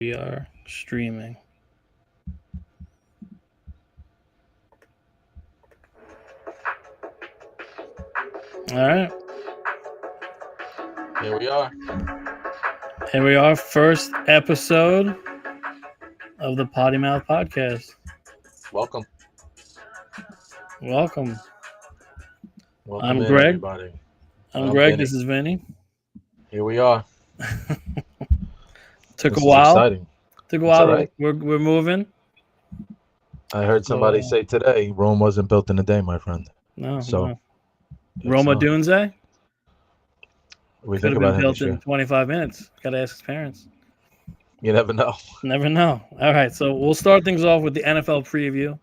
We are streaming. All right. Here we are. Here we are. First episode of the Potty Mouth Podcast. Welcome. Welcome. Welcome I'm in, Greg. everybody. I'm I'm Greg. Vinny. This is Vinny. Here we are. Took This a is while. exciting. Took a It's while. all But right. we're moving. I heard So, somebody say today, Rome wasn't built in a day, my friend. no, So, no. it's Roma not. Dunze We could think have been about him built this in year. 25 minutes. Got to ask his parents. You never know. Never know. All right. So we'll start things off with the NFL preview.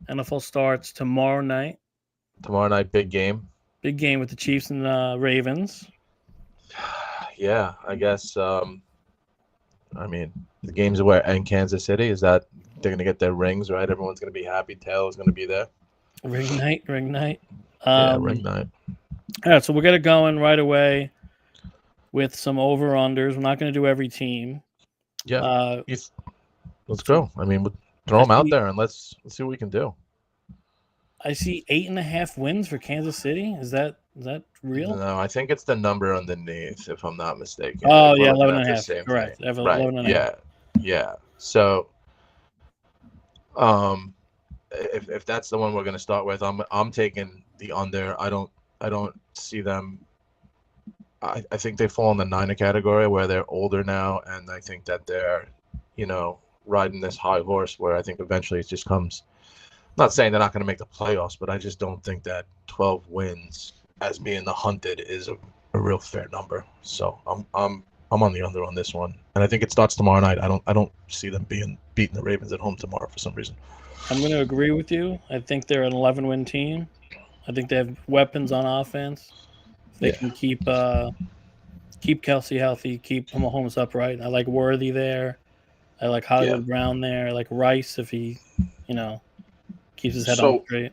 NFL starts tomorrow night. Tomorrow night, big game. Big game with the Chiefs and Ravens. Yeah, I guess. I mean, the games are where in Kansas City. Is that they're going to get their rings, right? Everyone's going to be happy. Taylor's going to be there. Ring night. Yeah, ring night. All right, so we'll get it going right away with some over-unders. We're not going to do every team. Yeah. Let's go. I mean, we'll throw them out there and let's see what we can do. I see 8.5 wins for Kansas City. Is that real? No, I think it's the number underneath, if I'm not mistaken. Oh, If yeah, we're looking 11 at and a the half. same Correct. thing. 11 and a half. Yeah. So, if that's the one we're gonna start with, I'm taking the under. I don't see them. I think they fall in the Niner category where they're older now, and I think that they're, riding this high horse where I think eventually it just comes. I'm not saying they're not going to make the playoffs, but I just don't think that 12 wins as being the hunted is a real fair number. So I'm on the under on this one, and I think it starts tomorrow night. I don't see them beating the Ravens at home tomorrow for some reason. I'm going to agree with you. I think they're an 11-win team. I think they have weapons on offense. If they can keep Kelsey healthy, keep Mahomes upright. I like Worthy there. I like Hollywood Brown there. I like Rice if he, keeps his head on straight.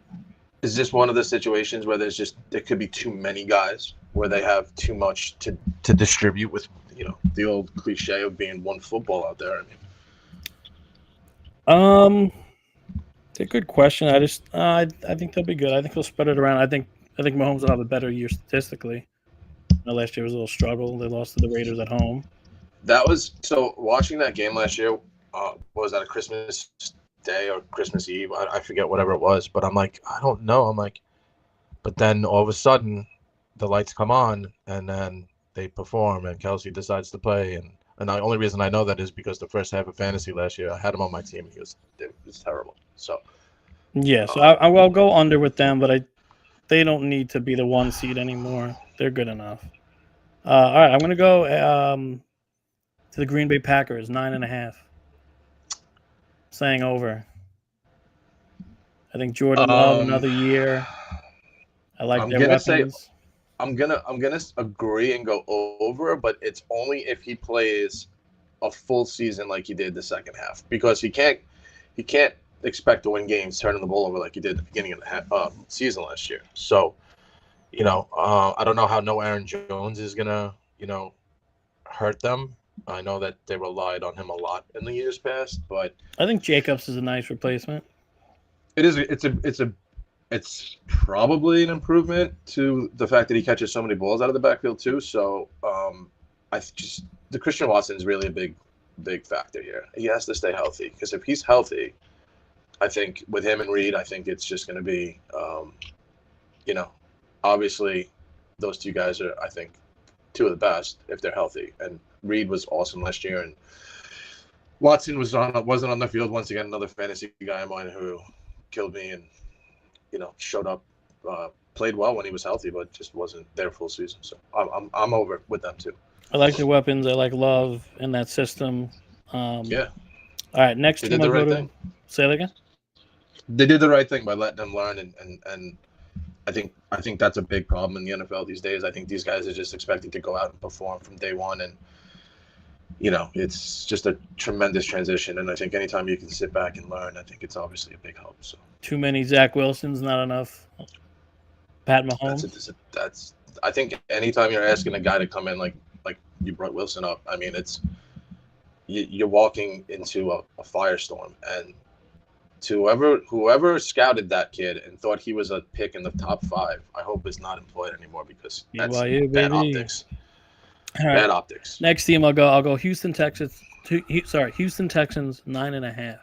Is this one of the situations where there could be too many guys where they have too much to distribute with, the old cliche of being one football out there? It's a good question. I think they'll be good. I think they'll spread it around. I think Mahomes will have a better year statistically. Last year was a little struggle. They lost to the Raiders at home. That was so. Watching that game last year, was that a Christmas Day or Christmas Eve? I forget, whatever it was. But I'm like, I don't know. I'm like, but then all of a sudden, the lights come on, and then they perform, and Kelsey decides to play, and the only reason I know that is because the first half of fantasy last year, I had him on my team, and it was terrible. So yeah, so I will go under with them, but they don't need to be the 1 seed anymore. They're good enough. All right, I'm going to go to the Green Bay Packers, 9.5. Saying over. I think Jordan Love another year. I like their weapons. I'm gonna agree and go over, but it's only if he plays a full season like he did the second half, because he can't expect to win games turning the ball over like he did at the beginning of the season last year. So, I don't know how no Aaron Jones is gonna hurt them. I know that they relied on him a lot in the years past, but I think Jacobs is a nice replacement. It is. It's probably an improvement to the fact that he catches so many balls out of the backfield too. So, the Christian Watson is really a big factor here. He has to stay healthy, because if he's healthy, I think with him and Reed, I think it's just going to be, obviously those two guys are, I think, two of the best if they're healthy. And Reed was awesome last year, and Watson wasn't on the field once again. Another fantasy guy of mine who killed me and showed up, played well when he was healthy, but just wasn't there full season. So I'm over with them too. I like the weapons. I like Love in that system. Yeah. All right, next team. Say that again. They did the right thing by letting them learn, and I think that's a big problem in the NFL these days. I think these guys are just expected to go out and perform from day one, and it's just a tremendous transition. And I think anytime you can sit back and learn, I think it's obviously a big help. So too many Zach Wilsons, not enough Pat Mahomes. That's I think anytime you're asking a guy to come in like you brought Wilson up, I mean, it's you're walking into a firestorm, and to whoever scouted that kid and thought he was a pick in the top 5, I hope is not employed anymore, because that's BYU, bad baby. optics. All right. Bad optics. Next team, I'll go Houston Texans. Houston Texans 9.5.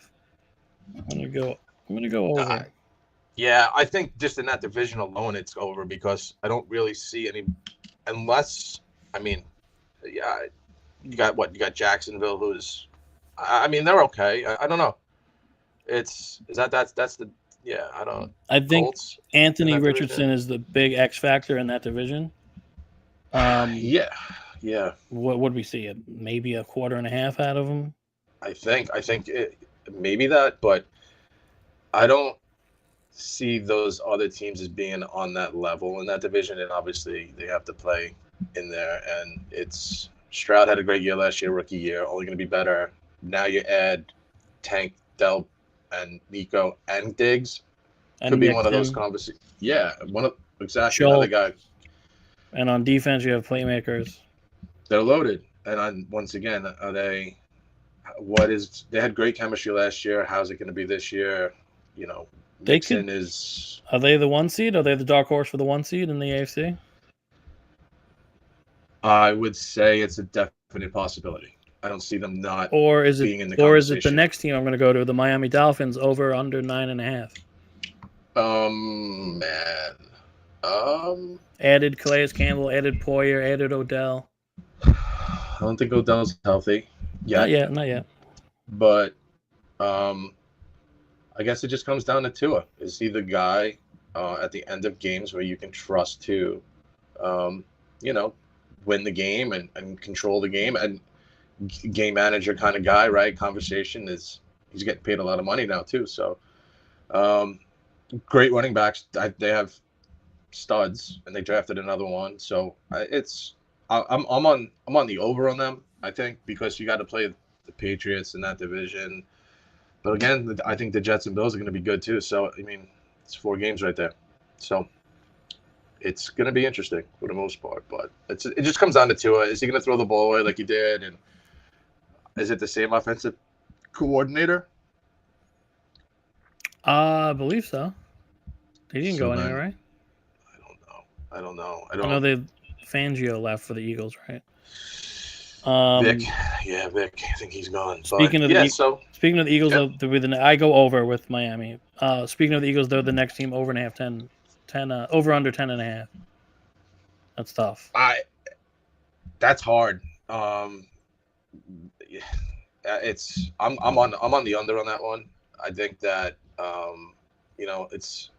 I'm gonna go over. Yeah, I think just in that division alone, it's over, because I don't really see any, unless, I mean, yeah, you got Jacksonville, who's, I mean, they're okay. I don't know. That's the, yeah, I don't. I think Colts Anthony in that Richardson division? is the big X factor in that division. Yeah. What would we see? Maybe a quarter and a half out of him. I think maybe that, but I don't see those other teams as being on that level in that division, and obviously they have to play in there. And it's Stroud had a great year last year, rookie year, only going to be better. Now you add Tank, Delp, and Nico and Diggs. And Could be Mixon, one of those conversations. Yeah, Schultz. another guy. And on defense, you have playmakers. They're loaded, and once again, are they? They had great chemistry last year. How's it going to be this year? You know, Mixon is. Are they the 1 seed? Are they the dark horse for the 1 seed in the AFC? I would say it's a definite possibility. I don't see them not. Or is being in the or is it the conversation. next team I'm going to go to, the Miami Dolphins, over under 9.5? Man. Added Calais Campbell, added Poyer, added Odell. I don't think Odell's healthy. Not yet. But I guess it just comes down to Tua. Is he the guy at the end of games where you can trust to, win the game and control the game, and game manager kind of guy, right? Conversation is, he's getting paid a lot of money now too. So great running backs. They have studs, and they drafted another one. So I'm on the over on them, I think, because you got to play the Patriots in that division. But again, I think the Jets and Bills are going to be good too. So, I mean, it's 4 games right there. So it's going to be interesting for the most part. But it just comes down to Tua. Is he going to throw the ball away like he did? And is it the same offensive coordinator? I believe so. He didn't go anywhere, right? I don't know. I know Fangio left for the Eagles, right? Vic. I think he's gone. Speaking of the Eagles, yeah. I go over with Miami. Speaking of the Eagles, they're the next team over and a half, 10 over under 10.5. That's tough. That's hard. It's I'm on the under on that one. I think that it's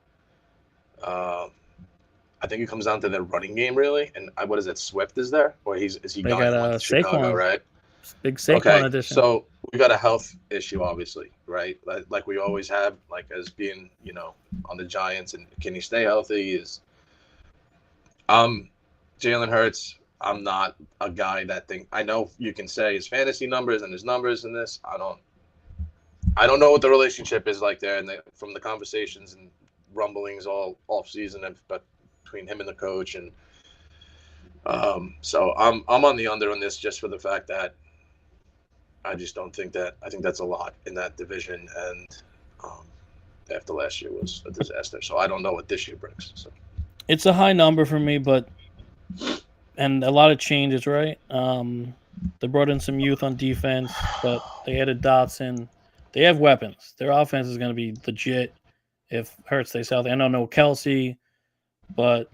I think it comes down to their running game, really. And what is it? Swift is there, or is he they gone? Got Chicago, right? Big Saquon edition. So we got a health issue, obviously, right? Like we always have, like as being, on the Giants. And can he stay healthy? Jalen Hurts. I'm not a guy that I know you can say his fantasy numbers and his numbers in this. I don't know what the relationship is like there, and from the conversations and rumblings all off season, but between him and the coach, and so I'm on the under on this, just for the fact that I just don't think that. I think that's a lot in that division, and after last year was a disaster. So I don't know what this year brings. So it's a high number for me, and a lot of changes, right? They brought in some youth on defense, but they added Dotson. They have weapons. Their offense is going to be legit if Hurts stays healthy. I don't know Kelsey, but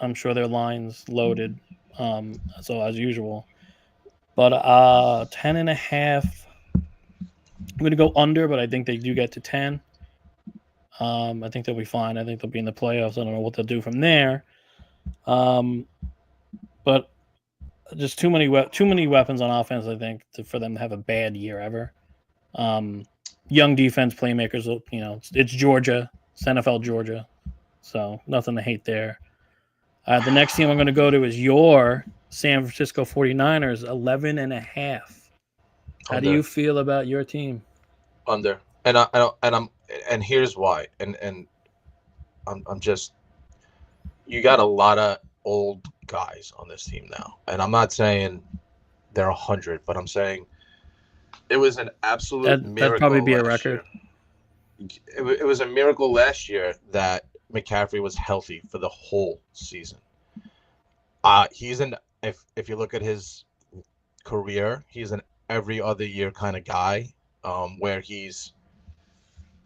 I'm sure their line's loaded, so as usual. But 10.5, I'm going to go under, but I think they do get to 10. I think they'll be fine. I think they'll be in the playoffs. I don't know what they'll do from there. But just too many weapons on offense, I think, for them to have a bad year ever. Young defense playmakers, it's Georgia. It's NFL Georgia. So nothing to hate there. The next team I'm going to go to is your San Francisco 49ers, 11.5. How do you feel about your team? Under. And here's why. And I'm just, you got a lot of old guys on this team now. And I'm not saying they're 100, but I'm saying It was an absolute That'd probably miracle be a last record. year. It was a miracle last year that McCaffrey was healthy for the whole season. He's an if you look at his career, he's an every other year kind of guy, where he's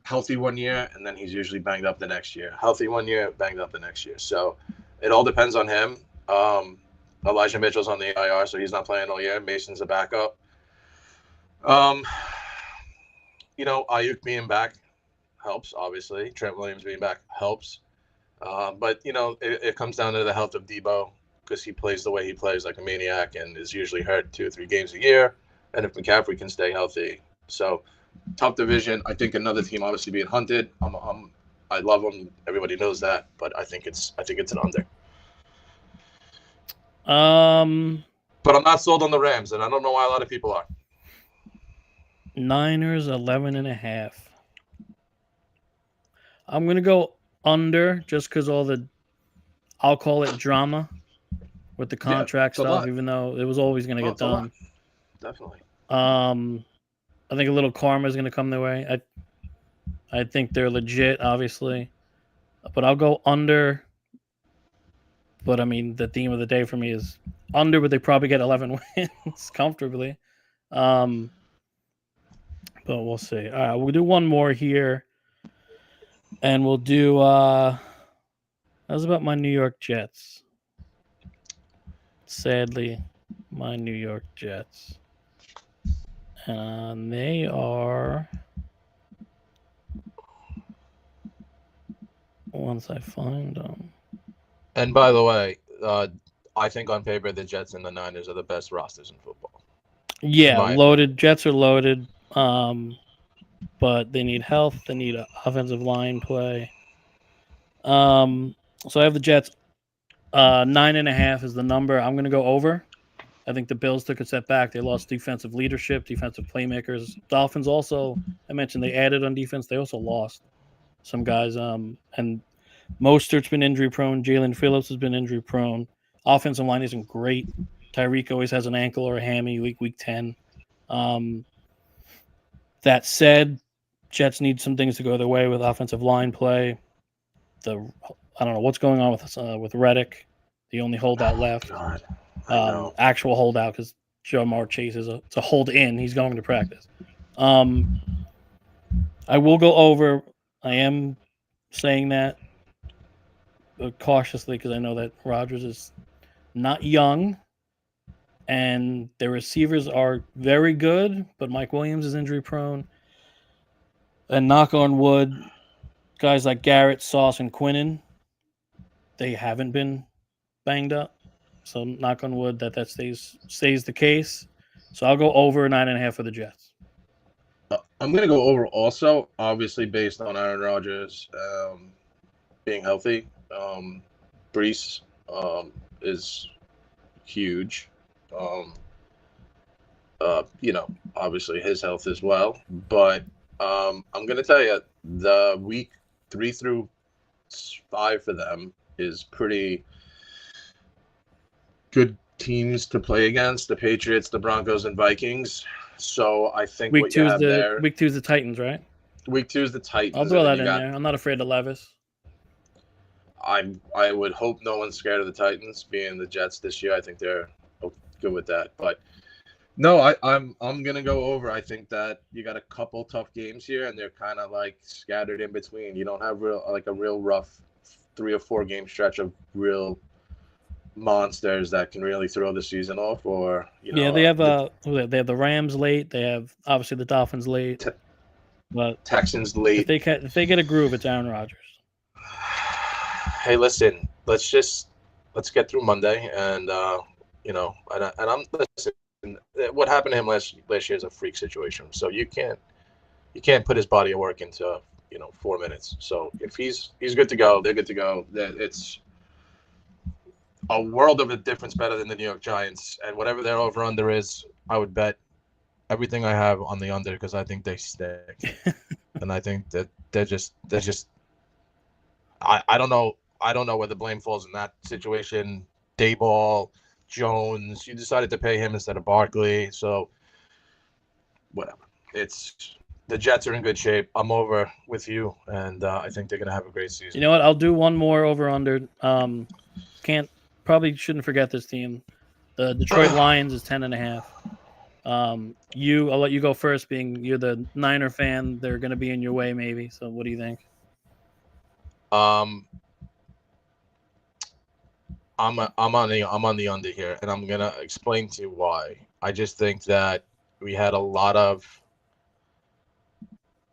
healthy one year and then he's usually banged up the next year. Healthy one year, banged up the next year. So it all depends on him. Elijah Mitchell's on the IR, so he's not playing all year. Mason's a backup. Ayuk being back helps, obviously. Trent Williams being back helps. But it comes down to the health of Debo, because he plays the way he plays, like a maniac, and is usually hurt 2 or 3 games a year. And if McCaffrey can stay healthy, so tough division. I think another team obviously being hunted. I love them. Everybody knows that, but I think it's an under. But I'm not sold on the Rams, and I don't know why a lot of people are. Niners 11.5. I'm gonna go under just because I'll call it drama with the contract stuff, even though it was always gonna get done. Definitely. I think a little karma is gonna come their way. I think they're legit, obviously, but I'll go under. But I mean, the theme of the day for me is under, but they probably get 11 wins comfortably. But we'll see. All right, we'll do one more here, and we'll do. How's about my New York Jets? Sadly, my New York Jets, and they are. Once I find them. And by the way, I think on paper the Jets and the Niners are the best rosters in football. Yeah, loaded. Jets are loaded, but they need health. They need offensive line play. So I have the Jets. 9.5 is the number. I'm going to go over. I think the Bills took a step back. They lost defensive leadership, defensive playmakers. Dolphins also, I mentioned they added on defense. They also lost some guys. And Mostert's been injury prone. Jalen Phillips has been injury prone. Offensive line isn't great. Tyreek always has an ankle or a hammy week 10. That said, Jets need some things to go their way with offensive line play. I don't know what's going on with Reddick, the only holdout left. God, actual holdout, because Jamar Chase it's a hold in. He's going to practice. I will go over. I am saying that cautiously because I know that Rodgers is not young, and their receivers are very good, but Mike Williams is injury prone. And knock on wood, guys like Garrett, Sauce, and Quinnen, they haven't been banged up. So knock on wood that stays the case. So I'll go over 9.5 for the Jets. I'm going to go over also, obviously based on Aaron Rodgers being healthy. Brees is huge. Obviously his health as well. But I'm going to tell you, the week 3 through 5 for them is pretty good teams to play against: the Patriots, the Broncos, and Vikings. So I think week 2 is the Titans, right? Week 2 is the Titans. I'll throw that in there. I'm not afraid of Levis. I would hope no one's scared of the Titans being the Jets this year. I think they're good with that. But no, I'm gonna go over. I think that you got a couple tough games here, and they're kind of like scattered in between. You don't have a real rough 3 or 4 game stretch of real monsters that can really throw the season off. Or they have the Rams late. They have obviously the Dolphins late, but Texans late. If they get a groove, it's Aaron Rodgers. Hey, listen, let's get through Monday, and I'm listen. What happened to him last year is a freak situation. So you can't put his body of work into 4 minutes. So if he's good to go, they're good to go. It's a world of a difference better than the New York Giants, and whatever their over under is, I would bet everything I have on the under because I think they stick, and I think that they're just. I don't know where the blame falls in that situation. Dayball, Jones, you decided to pay him instead of Barkley, so whatever. It's the Jets are in good shape. I'm over with you, and I think they're gonna have a great season. You know what? I'll do one more over under. Shouldn't forget this team. The Detroit Lions is 10.5. I'll let you go first. Being you're the Niner fan, they're going to be in your way maybe. So what do you think? I'm on the under here, and I'm gonna explain to you why. I just think that we had a lot of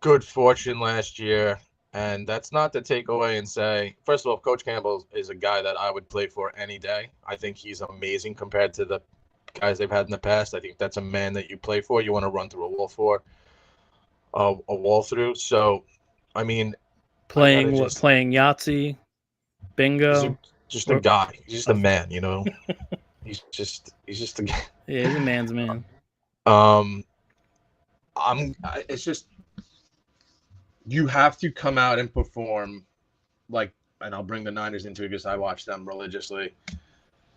good fortune last year, and that's not to take away and say, first of all, Coach Campbell is a guy that I would play for any day. I think he's amazing compared to the guys they've had in the past. I think that's a man that you play for. You want to run through a wall for, a wall through. So, I mean, playing Yahtzee, bingo. Just a guy. He's just a man, you know. he's just a guy. Yeah, he's a man's man. It's just you have to come out and perform like, and I'll bring the Niners into it because I watch them religiously.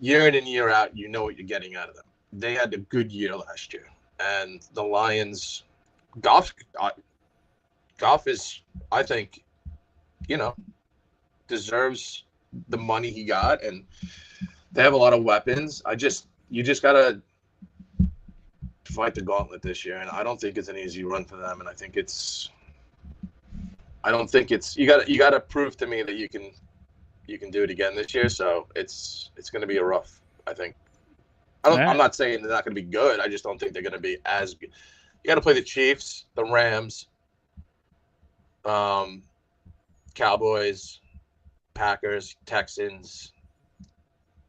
Year in and year out, you know what you're getting out of them. They had a good year last year, and the Lions, Goff is, I think, deserves the money he got, and they have a lot of weapons. You just gotta fight the gauntlet this year, and I don't think it's an easy run for them. And you gotta prove to me that you can do it again this year. So it's going to be a rough. I think. I'm not saying they're not going to be good. I just don't think they're going to be as good. You got to play the Chiefs, the Rams, Cowboys, Packers, Texans,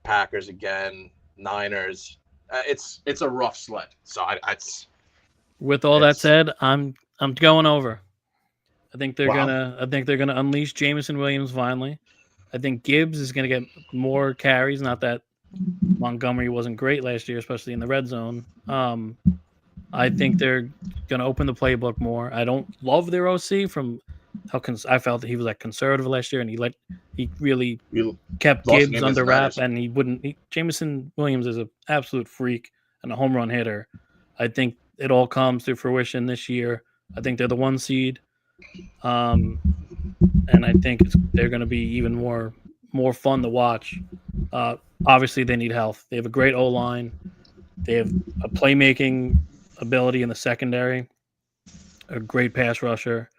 Packers again, Niners. It's a rough sled. So with all that said, I'm going over. I think they're gonna unleash Jameson Williams finally. I think Gibbs is gonna get more carries. Not that Montgomery wasn't great last year, especially in the red zone. I think they're gonna open the playbook more. I don't love their OC from how I felt that he was like conservative last year, and he really kept Gibbs under wrap, and he wouldn't. Jameson Williams is an absolute freak and a home run hitter. I think it all comes to fruition this year. I think they're the 1 seed. And I think they're going to be even more fun to watch. Obviously, they need health. They have a great O-line. They have a playmaking ability in the secondary, a great pass rusher.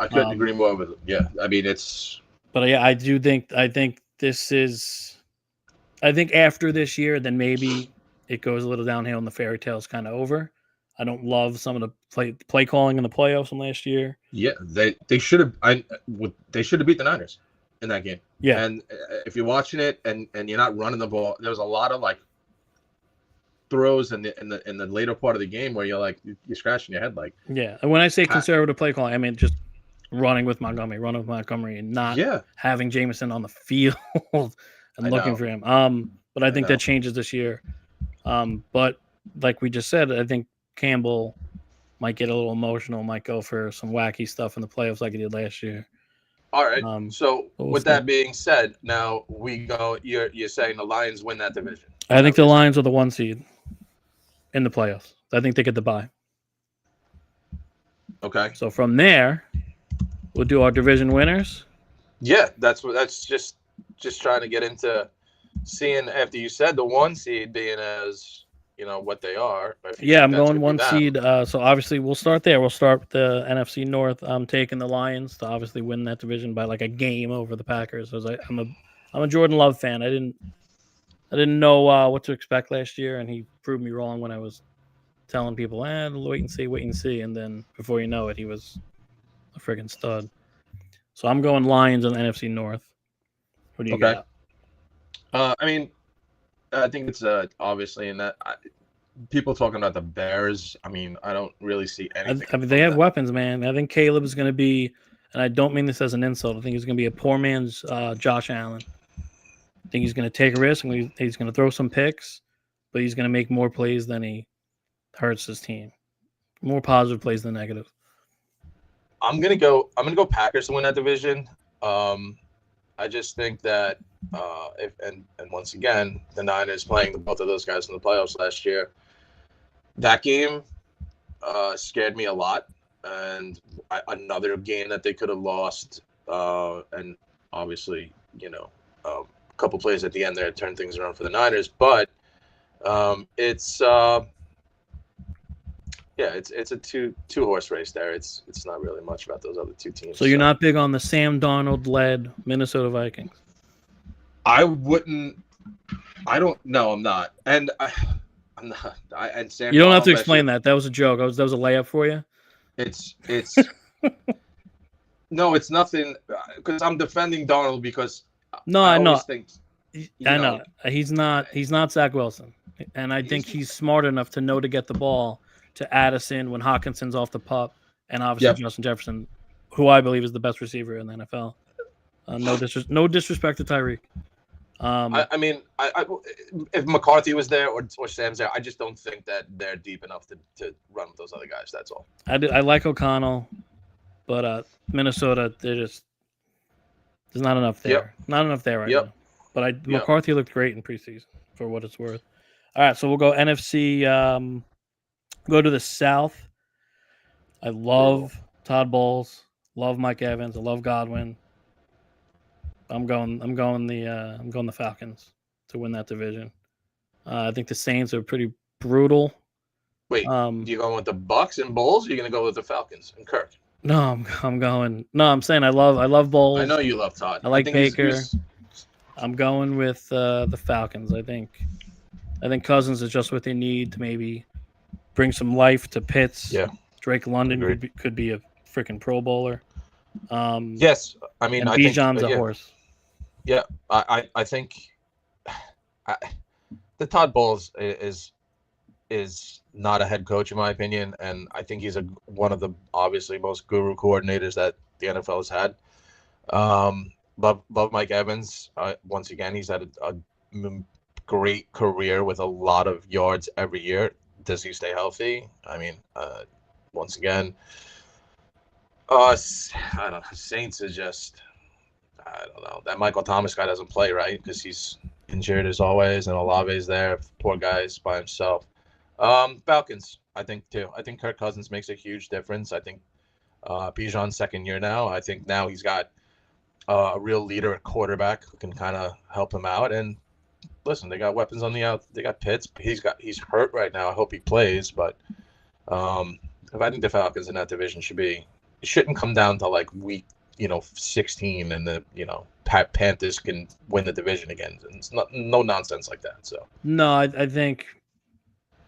I couldn't agree more with it. Yeah, I mean it's. But yeah, I think this is. I think after this year, then maybe it goes a little downhill, and the fairy tale's kind of over. I don't love some of the play calling in the playoffs from last year. Yeah, they should have. They should have beat the Niners in that game. Yeah, and if you're watching it and you're not running the ball, there was a lot of like throws in the later part of the game where you're scratching your head like. Yeah, and when I say conservative play calling, I mean just running with Montgomery, and not having Jameson on the field and looking for him. But I think that changes this year. But like we just said, I think Campbell might get a little emotional, might go for some wacky stuff in the playoffs like he did last year. All right. So with that being said, now we go. You're saying the Lions win that division? I think the Lions are the 1 seed in the playoffs. I think they get the bye. Okay. So from there, we'll do our division winners. Yeah, that's just trying to get into seeing after you said the 1 seed being as what they are. Yeah, I'm going 1 seed. So obviously we'll start there. We'll start with the NFC North. I'm taking the Lions to obviously win that division by like a game over the Packers. I'm a Jordan Love fan. I didn't know what to expect last year, and he proved me wrong when I was telling people, wait and see. And then before you know it, he was a friggin' stud. So I'm going Lions in the NFC North. What do you got? I mean, I think it's obviously in that people talking about the Bears. I mean, I don't really see anything. I mean, they have weapons, man. I think Caleb is going to be, and I don't mean this as an insult. I think he's going to be a poor man's Josh Allen. I think he's going to take a risk, and he's going to throw some picks, but he's going to make more plays than he hurts his team. More positive plays than negative. I'm gonna go Packers to win that division. I just think that and once again, the Niners playing both of those guys in the playoffs last year. That game, scared me a lot, and another game that they could have lost, and obviously, a couple plays at the end there turned things around for the Niners. But it's it's a two horse race there. It's not really much about those other two teams. So you're not big on the Sam Darnold led Minnesota Vikings. I wouldn't. I don't. No, I'm not. And I'm not. And Sam. You don't have to explain that. That was a joke. That was a layup for you. It's. No, it's nothing. Because I'm defending Darnold because. No, I know. I know he's not. He's not Zach Wilson, and I think he's smart enough to know to get the ball to Addison when Hawkinson's off the pup, and obviously Justin Jefferson, who I believe is the best receiver in the NFL. No disrespect to Tyreek. I mean, if McCarthy was there or Sam's there, I just don't think that they're deep enough to run with those other guys. That's all. I like O'Connell, but Minnesota, there's not enough there. Yep. Not enough there right now. But McCarthy looked great in preseason for what it's worth. All right, so we'll go NFC. Go to the South. I love Todd Bowles. Love Mike Evans. I love Godwin. I'm going the Falcons to win that division. I think the Saints are pretty brutal. Wait, you going with the Bucks and Bulls? Or are you going to go with the Falcons and Kirk? No, I'm going. No, I'm saying I love Bulls. I know you love Todd. I like Baker. I'm going with the Falcons. I think Cousins is just what they need to maybe bring some life to Pitts. Yeah. Drake London could be a freaking Pro Bowler. Yes, I mean, I Bijan's a horse. Yeah, I think the Todd Bowles is not a head coach in my opinion, and I think he's one of the obviously most guru coordinators that the NFL has had. Love Mike Evans. Once again, he's had a great career with a lot of yards every year. Does he stay healthy? I mean, once again, I don't know. Saints is just, I don't know. That Michael Thomas guy doesn't play, right? Because he's injured as always, and Olave's there. Poor guy's by himself. Falcons, I think, too. I think Kirk Cousins makes a huge difference. I think Bijan's second year now. I think now he's got a real leader at quarterback who can kind of help him out. And listen, they got weapons on the out. They got Pitts. He's hurt right now. I hope he plays. But if I think the Falcons in that division shouldn't come down to like week 16 and the Panthers can win the division again. It's no nonsense like that. So no, I think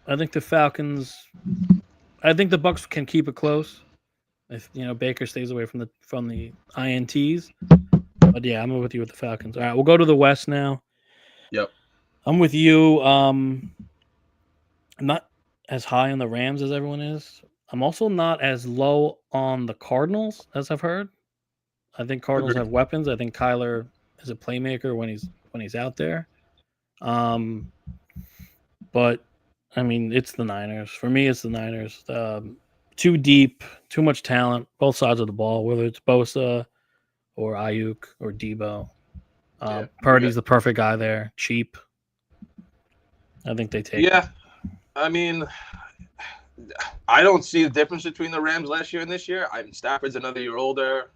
the Falcons. I think the Bucs can keep it close if Baker stays away from the INTs. But yeah, I'm with you with the Falcons. All right, we'll go to the West now. Yep. I'm with you. I'm not as high on the Rams as everyone is. I'm also not as low on the Cardinals as I've heard. I think Cardinals have weapons. I think Kyler is a playmaker when he's out there. But I mean, it's the Niners. For me, it's the Niners. Too deep, too much talent, both sides of the ball, whether it's Bosa or Ayuk or Debo. Purdy's the perfect guy there. Cheap. I think they take it. I mean, I don't see the difference between the Rams last year and this year. Stafford's another year older.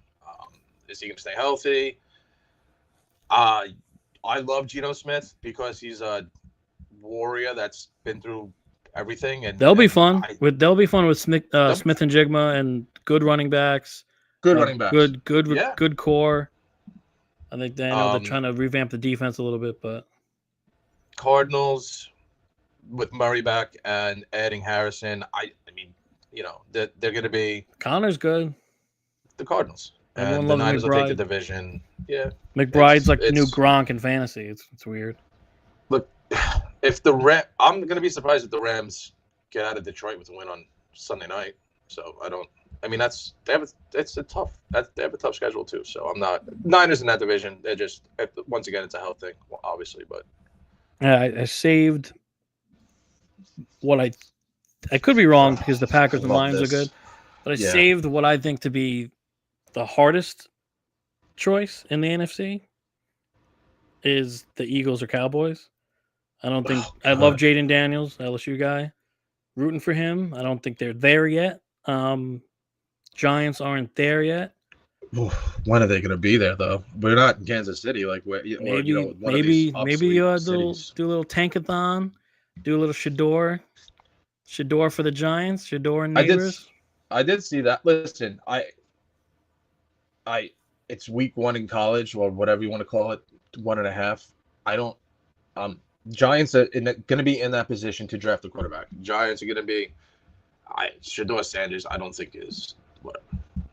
Is he going to stay healthy? I love Geno Smith because he's a warrior that's been through everything, and they'll be fun. They'll be fun with Smith and Jigma and good running backs. Running backs. Good core. I think they know they're trying to revamp the defense a little bit, but Cardinals with Murray back and adding Harrison, I mean, they're going to be. Connor's good. The Cardinals. Everyone and the Niners will take the division. Yeah. McBride's like the new Gronk in fantasy. It's weird. Look, if I'm going to be surprised if the Rams get out of Detroit with a win on Sunday night. So they have a tough schedule too. So I'm not Niners in that division. They're just, once again, it's a health thing, obviously, but. Yeah, I saved what I could be wrong because the Packers and Lions are good, but I saved what I think to be the hardest choice in the NFC is the Eagles or Cowboys. I don't think I love Jaden Daniels, LSU guy. Rooting for him. I don't think they're there yet. Giants aren't there yet. When are they going to be there, though? We're not in Kansas City, like, or one of these Maybe you cities. do a little tankathon, do a little Shador for the Giants, Shador and neighbors. I did see that. Listen, it's week 1 in college, or whatever you want to call it, 1.5. I don't. Giants are going to be in that position to draft a quarterback. Giants are going to be. Shador Sanders, I don't think is whatever,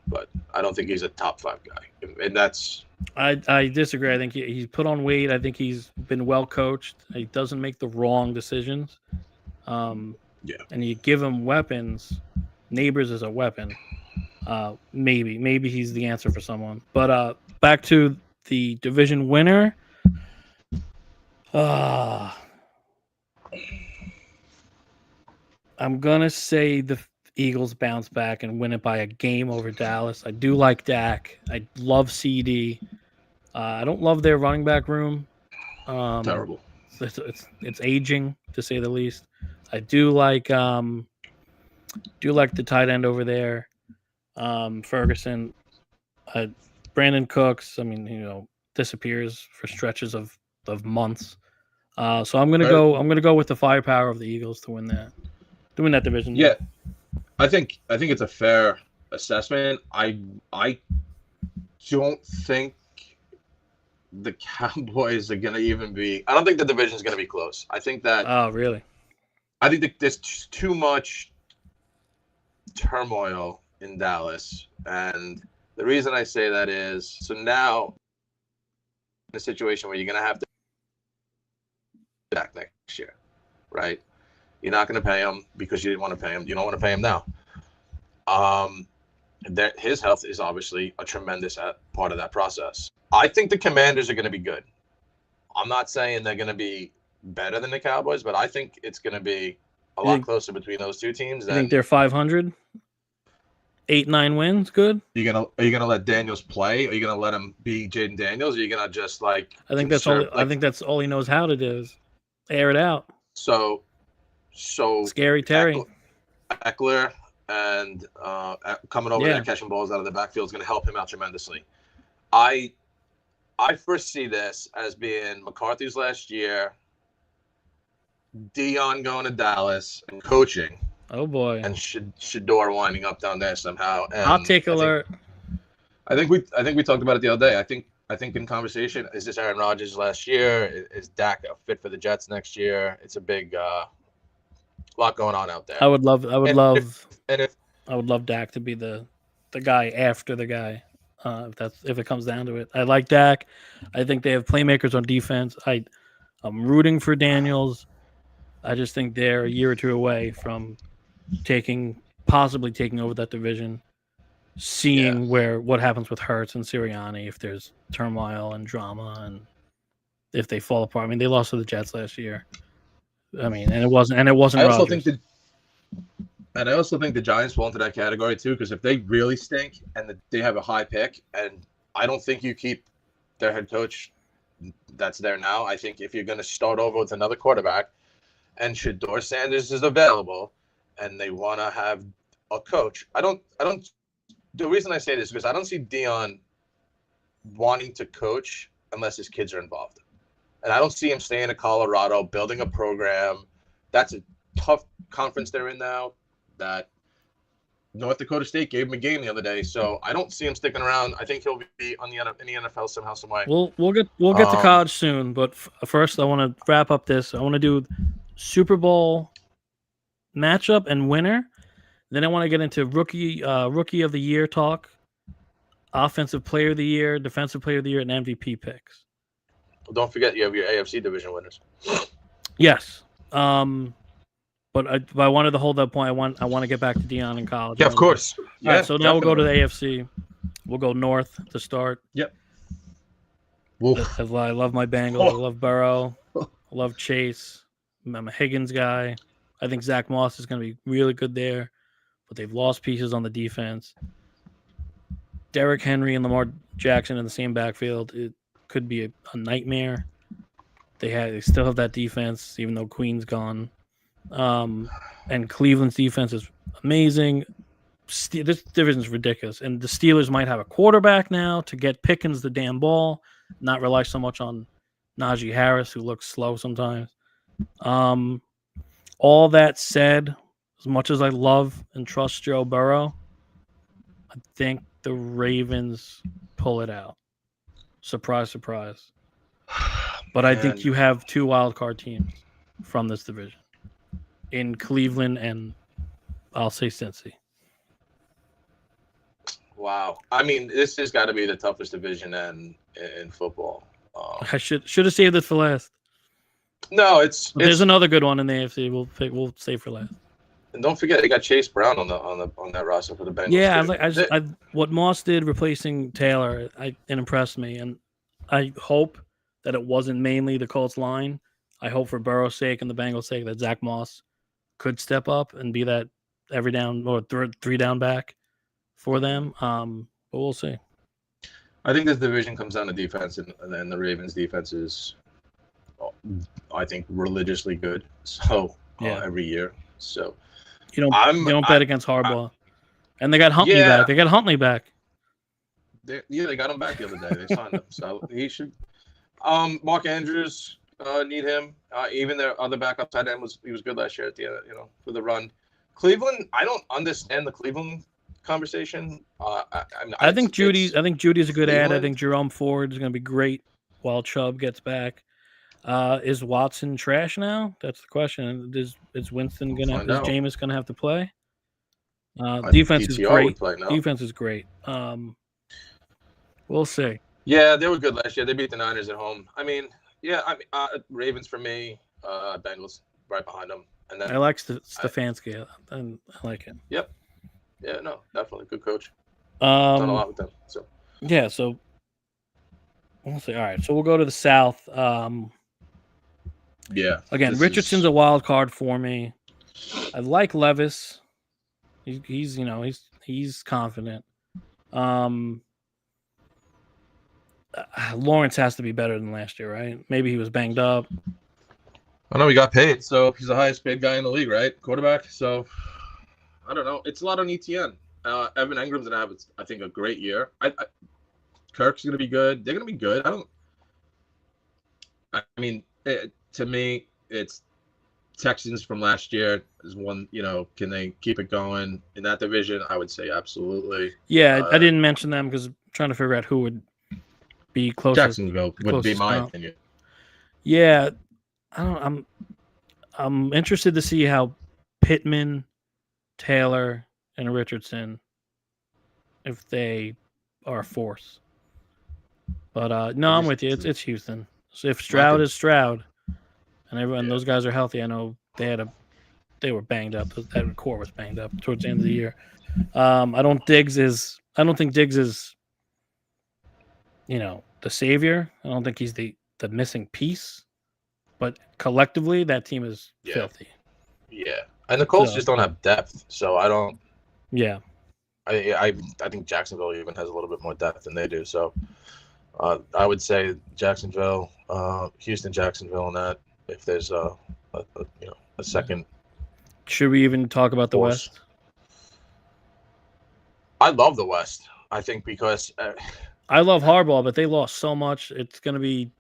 but I don't think he's a top 5 guy, and that's. I disagree. I think he's put on weight. I think he's been well coached. He doesn't make the wrong decisions. And you give him weapons. Neighbors is a weapon. Maybe he's the answer for someone. But back to the division winner. I'm gonna say the Eagles bounce back and win it by a game over Dallas. I do like Dak. I love CD. I don't love their running back room. Terrible. It's aging, to say the least. I do like the tight end over there, Ferguson. Brandon Cooks. I mean, disappears for stretches of months. So I'm gonna go with the firepower of the Eagles to win that division. Yeah, I think it's a fair assessment. I don't think the Cowboys are gonna even be. I don't think the division is gonna be close. I think that. Oh, really? I think that there's too much turmoil in Dallas, and the reason I say that is so now in a situation where you're gonna have to back next year, right? You're not going to pay him because you didn't want to pay him. You don't want to pay him now. His health is obviously a tremendous part of that process. I think the Commanders are going to be good. I'm not saying they're going to be better than the Cowboys, but I think it's going to be a lot closer between those two teams. I think they're 500, 8-9 wins. Good. Are you gonna let Daniels play? Are you gonna let him be Jaden Daniels? Or are you gonna just like? I think that's all he knows how to do is air it out. So Scary Terry Eckler and coming over there catching balls out of the backfield is going to help him out tremendously. I first see this as being McCarthy's last year, Dion going to Dallas and coaching. Oh boy! And Shador winding up down there somehow. And Hot take alert. I think we talked about it the other day. I think in conversation, is this Aaron Rodgers last year? Is Dak a fit for the Jets next year? It's a big lot going on out there. I would love Dak to be the guy after the guy. If it comes down to it, I like Dak. I think they have playmakers on defense. I'm rooting for Daniels. I just think they're a year or two away from possibly taking over that division. Seeing what happens with Hurts and Sirianni, if there's turmoil and drama, and if they fall apart. I mean, they lost to the Jets last year. I mean, and it wasn't. I also think the Giants fall into that category too, because if they really stink and they have a high pick, and I don't think you keep their head coach that's there now. I think if you're going to start over with another quarterback, and Shador Sanders is available, and they want to have a coach, I don't. The reason I say this is because I don't see Dion wanting to coach unless his kids are involved. And I don't see him staying in Colorado, building a program. That's a tough conference they're in now. That North Dakota State gave him a game the other day, so I don't see him sticking around. I think he'll be in the NFL somehow, some way. We'll get to college soon, but first I want to wrap up this. I want to do Super Bowl matchup and winner. Then I want to get into rookie of the year talk, offensive player of the year, defensive player of the year, and MVP picks. Well, don't forget you have your AFC division winners. Yes, but I wanted to hold that point. I want to get back to Dion in college. Yeah, of course. All right, so now we'll go to the AFC. We'll go north to start. Yep. I love my Bengals. I love Burrow. I love Chase. I'm a Higgins guy. I think Zach Moss is going to be really good there, but they've lost pieces on the defense. Derrick Henry and Lamar Jackson in the same backfield, it could be a nightmare. They still have that defense, even though Queen's gone. And Cleveland's defense is amazing. This division is ridiculous, and the Steelers might have a quarterback now to get Pickens the damn ball, not rely so much on Najee Harris, who looks slow sometimes. All that said, as much as I love and trust Joe Burrow, I think the Ravens pull it out. Surprise, surprise. But I think you have 2 wild card teams from this division in Cleveland and I'll say Cincy. Wow. I mean, this has got to be the toughest division in football. I should have saved it for last. No, there's another good one in the AFC. We'll save for last. And don't forget, they got Chase Brown on that roster for the Bengals. Yeah, what Moss did replacing Taylor, it impressed me, and I hope that it wasn't mainly the Colts line. I hope for Burrow's sake and the Bengals' sake that Zach Moss could step up and be that every down or 3 down back for them. But we'll see. I think this division comes down to defense, and the Ravens' defense is, I think, religiously good. So every year, so you don't bet against Harbaugh, and they got Huntley back. They got Huntley back. They got him back the other day. They signed him, so he should. Mark Andrews need him. Even their other backup tight end was good last year at the end, for the run. Cleveland, I don't understand the Cleveland conversation. I think Judy's a good ad. I think Jerome Ford is going to be great while Chubb gets back. Is Watson trash now? That's the question. Is Winston is Jameis gonna have to play? Defense is great. Defense is great. We'll see. Yeah, they were good last year. They beat the Niners at home. I mean, Ravens for me. Bengals right behind them. And then I like Stefanski. I like him. Yep. Yeah, no, definitely good coach. Done a lot with them. So yeah, so we'll see. All right, so we'll go to the South. Again, Richardson's a wild card for me. I like Levis. He's confident. Lawrence has to be better than last year, right? Maybe he was banged up. I know he got paid, so he's the highest paid guy in the league, right? Quarterback. So I don't know. It's a lot on ETN. Evan Engram's gonna have, I think, a great year. Kirk's gonna be good. They're gonna be good. To me, it's Texans from last year is one. Can they keep it going in that division? I would say absolutely. Yeah, I didn't mention them because I'm trying to figure out who would be closest. Jacksonville would be my opinion. Yeah, I'm interested to see how Pittman, Taylor, and Richardson, if they are a force. But no, I'm with you. It's Houston. So if Stroud is Stroud, and those guys are healthy, I know they were banged up. That core was banged up towards the end of the year. I don't think Diggs is, the savior. I don't think he's the missing piece. But collectively, that team is filthy. Yeah, and the Colts just don't have depth, so I don't. Yeah, I think Jacksonville even has a little bit more depth than they do. So I would say Jacksonville, Houston, Jacksonville, and that. If there's a second. Should we even talk about the West? I love the West. I think because I love Harbaugh, but they lost so much. It's going to be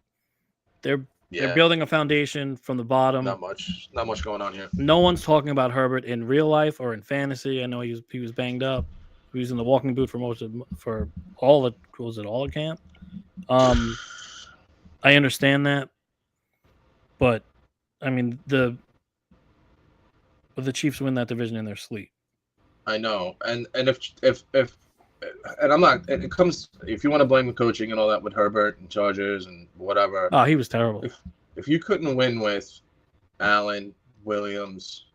they're building a foundation from the bottom. Not much going on here. No one's talking about Herbert in real life or in fantasy. I know he was banged up. He was in the walking boot for all of camp. I understand that. But I mean the Chiefs win that division in their sleep. I know, and if I'm not. It comes if you want to blame the coaching and all that with Herbert and Chargers and whatever. Oh, he was terrible. If you couldn't win with Allen, Williams,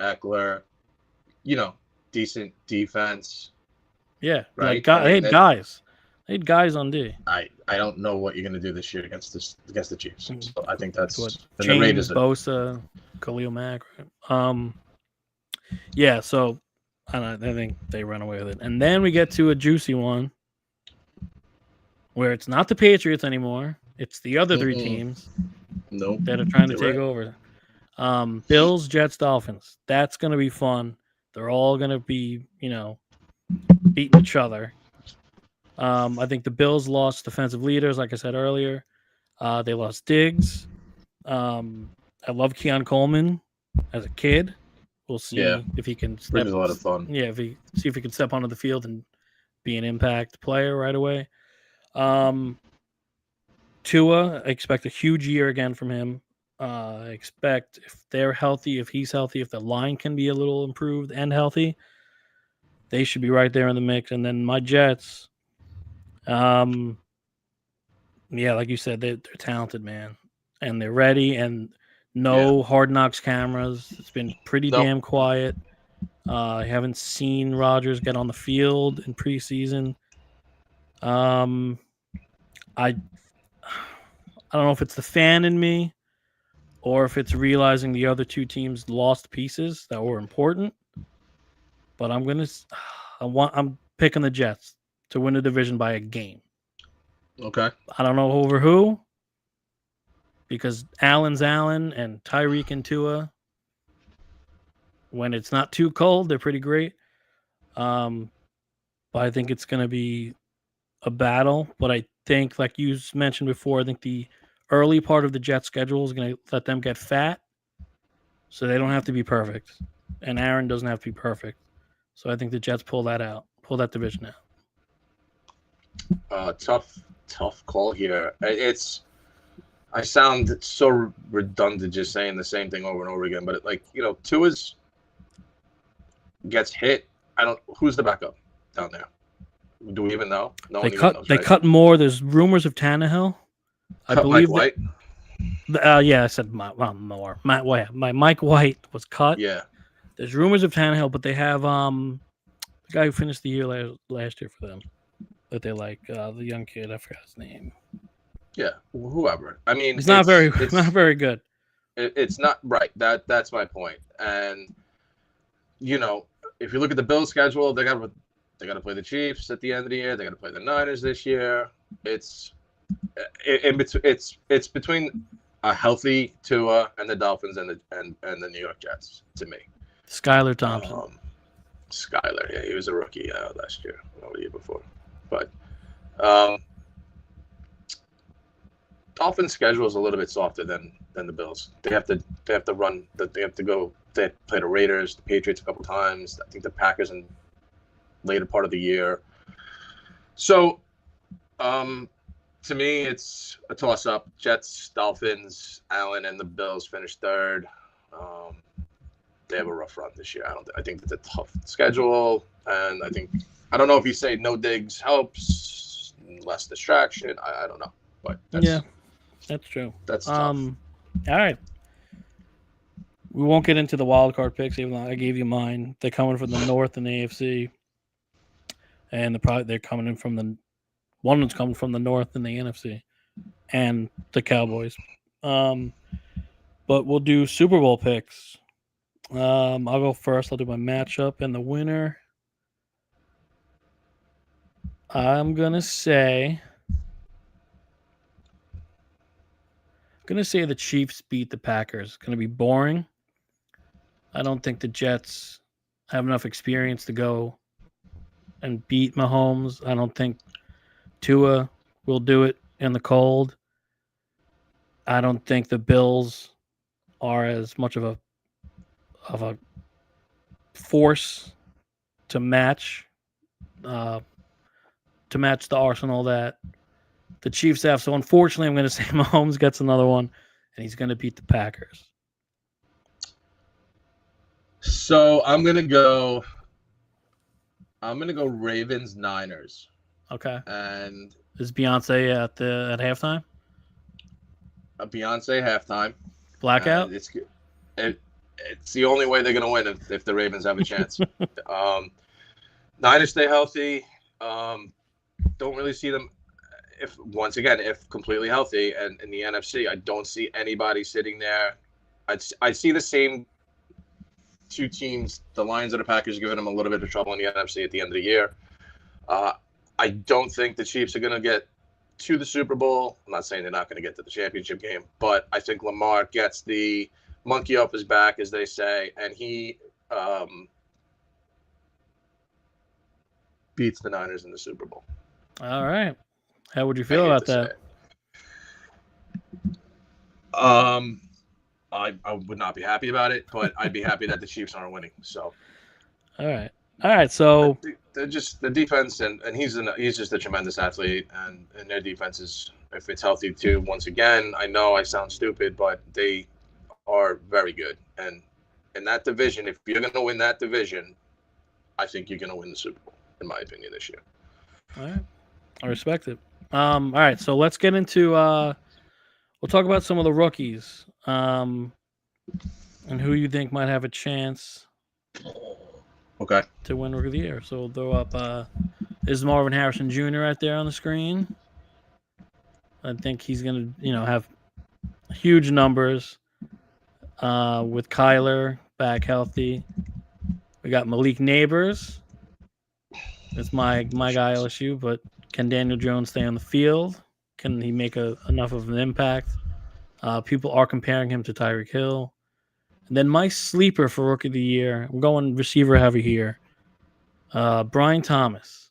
Eckler, decent defense. Yeah, right. They had guys. They had guys on D. I don't know what you're going to do this year against the Chiefs. So I think that's what James, Bosa, Khalil Mack. Yeah, so I think they run away with it. And then we get to a juicy one where it's not the Patriots anymore. It's the other 3 teams that are trying to take over. Bills, Jets, Dolphins. That's going to be fun. They're all going to be, beating each other. I think the Bills lost defensive leaders, like I said earlier. They lost Diggs. I love Keon Coleman as a kid. We'll see if he can step. Brings a lot of fun. Yeah, if he can step onto the field and be an impact player right away. Tua, I expect a huge year again from him. I expect if they're healthy, if he's healthy, if the line can be a little improved and healthy, they should be right there in the mix. And then my Jets, yeah, like you said, they're talented, man, and they're ready. And no Hard Knocks cameras. It's been pretty damn quiet. I haven't seen Rodgers get on the field in preseason. I don't know if it's the fan in me or if it's realizing the other two teams lost pieces that were important. But I'm picking the Jets to win the division by a game. Okay. I don't know over who, because Allen's Allen and Tyreek and Tua, when it's not too cold, they're pretty great. But I think it's going to be a battle. But I think, like you mentioned before, I think the early part of the Jets schedule is going to let them get fat, so they don't have to be perfect, and Aaron doesn't have to be perfect. So I think the Jets pull that division out. Tough call here. I sound so redundant just saying the same thing over and over again, but Tua's gets hit. Who's the backup down there? Do we even know? No one even knows, they right? cut more. There's rumors of Tannehill. I believe Mike White. Yeah, I said more. Mike White was cut. Yeah. There's rumors of Tannehill, but they have the guy who finished the year last year for them that they like, the young kid. I forgot his name. Yeah, whoever. I mean, he's not very good. It's not right. That's my point. And if you look at the Bills' schedule, they got to play the Chiefs at the end of the year. They got to play the Niners this year. It's between a healthy Tua and the Dolphins and the New York Jets to me. Skylar Thompson. Skylar, yeah, he was a rookie last year, or the year before. But Dolphins' schedule is a little bit softer than the Bills. They have to run. They have to go. They play the Raiders, the Patriots a couple times. I think the Packers in later part of the year. So, to me, it's a toss-up. Jets, Dolphins, Allen, and the Bills finish third. They have a rough run this year. I think it's a tough schedule, and I don't know if you say no Diggs helps, less distraction. I don't know, but that's true. That's tough. All right. We won't get into the wild card picks, even though I gave you mine. They're coming from the North and the AFC, and they're coming in from one one's coming from the North and the NFC, and the Cowboys. But we'll do Super Bowl picks. I'll go first. I'll do my matchup and the winner. I'm gonna say the Chiefs beat the Packers. It's gonna be boring. I don't think the Jets have enough experience to go and beat Mahomes. I don't think Tua will do it in the cold. I don't think the Bills are as much of a force to match the arsenal that the Chiefs have. So unfortunately, I'm going to say Mahomes gets another one, and he's going to beat the Packers. So I'm gonna go Ravens Niners. Okay. And is Beyonce at halftime? A Beyonce halftime. Blackout. It's the only way they're gonna win if the Ravens have a chance. Niners stay healthy. Don't really see them if completely healthy, and in the NFC, I don't see anybody sitting there. I see the same two teams, the Lions and the Packers, giving them a little bit of trouble in the NFC at the end of the year. I don't think the Chiefs are going to get to the Super Bowl. I'm not saying they're not going to get to the championship game, but I think Lamar gets the monkey off his back, as they say, and he beats the Niners in the Super Bowl. All right. How would you I feel hate about to say that? it. I would not be happy about it, but I'd be happy that the Chiefs aren't winning. So All right. All right. So they're just the defense, and he's just a tremendous athlete, and their defense is, if it's healthy too. Once again, I know I sound stupid, but they are very good, and in that division, if you're going to win that division, I think you're going to win the Super Bowl, in my opinion, this year. all right. I respect it. All right. So let's get into we'll talk about some of the rookies. And who you think might have a chance Okay. to win Rookie of the Year. So we'll throw up this is Marvin Harrison Jr. right there on the screen. I think he's gonna, have huge numbers with Kyler back healthy. We got Malik Neighbors. That's my guy LSU, but can Daniel Jones stay on the field? Can he make enough of an impact? People are comparing him to Tyreek Hill. And then my sleeper for Rookie of the Year, I'm going receiver heavy here. Brian Thomas,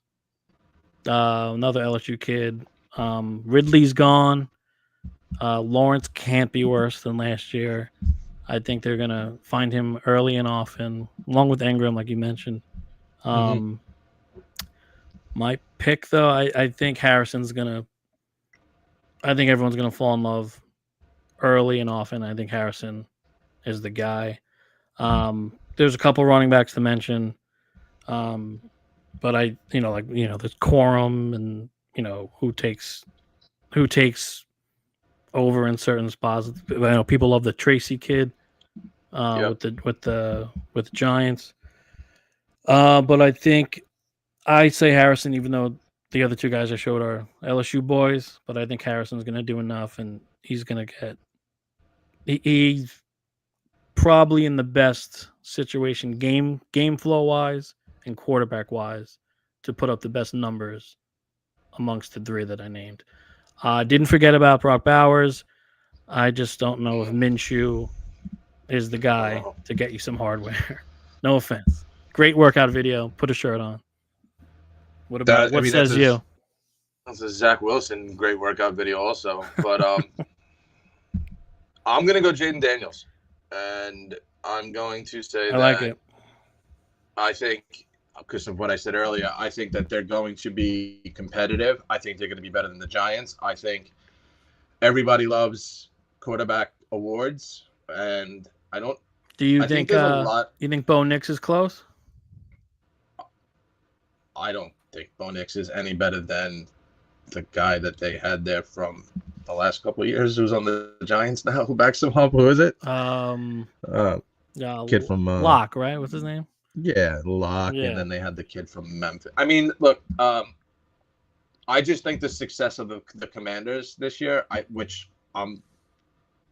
another LSU kid. Ridley's gone. Lawrence can't be worse than last year. I think they're going to find him early and often, along with Engram, like you mentioned. My pick, though, I think Harrison's going to – I think everyone's going to fall in love early and often. I think Harrison is the guy. There's a couple running backs to mention. But there's Corum and, who takes over in certain spots. People love the Tracy kid with the Giants. But I think I say Harrison, even though the other two guys I showed are LSU boys, but I think Harrison's going to do enough, and he's going to get. He's probably in the best situation game flow wise and quarterback wise to put up the best numbers amongst the three that I named. Didn't forget about Brock Bowers. I just don't know if Minshew is the guy to get you some hardware. No offense. Great workout video. Put a shirt on. What says you? That's a Zach Wilson great workout video also. But I'm going to go Jaden Daniels. And I'm going to say I like it. I think, because of what I said earlier, I think that they're going to be competitive. I think they're going to be better than the Giants. I think everybody loves quarterback awards, and I don't. Do you I think there's a lot? You think Bo Nix is close? I don't think Bo Nix is any better than the guy that they had there from the last couple of years, who's on the Giants now, who backs him up. Who is it? Kid from Locke, right? What's his name? Yeah, Locke, and then they had the kid from Memphis. I mean, look, I just think the success of the Commanders this year, which I'm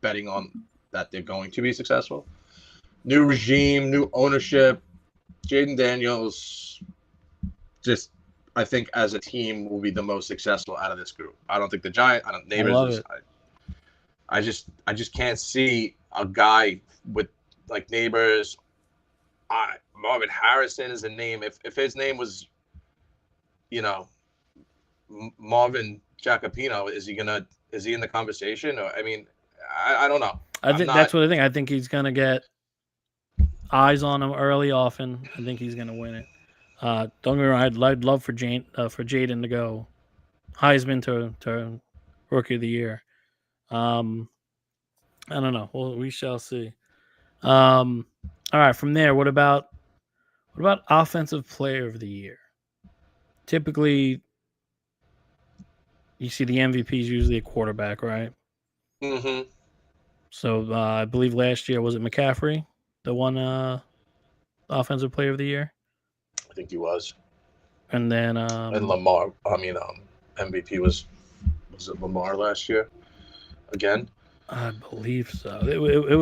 betting on that they're going to be successful. New regime, new ownership. Jaden Daniels, just I think as a team will be the most successful out of this group. I don't think the Giants. I just can't see a guy with like Neighbors. Marvin Harrison is a name. If his name was, Marvin Jacopino, is he in the conversation? Or I don't know. That's what I think. I think he's gonna get eyes on him early, often. I think he's gonna win it. Don't get me wrong. I'd love for Jaden to go Heisman to Rookie of the Year. I don't know. Well, we shall see. All right. From there, what about Offensive Player of the Year? Typically, you see the MVP is usually a quarterback, right? Mm-hmm. So I believe last year, was it McCaffrey that won Offensive Player of the Year? I think he was. And then and Lamar. MVP was it Lamar last year? Again? I believe so. It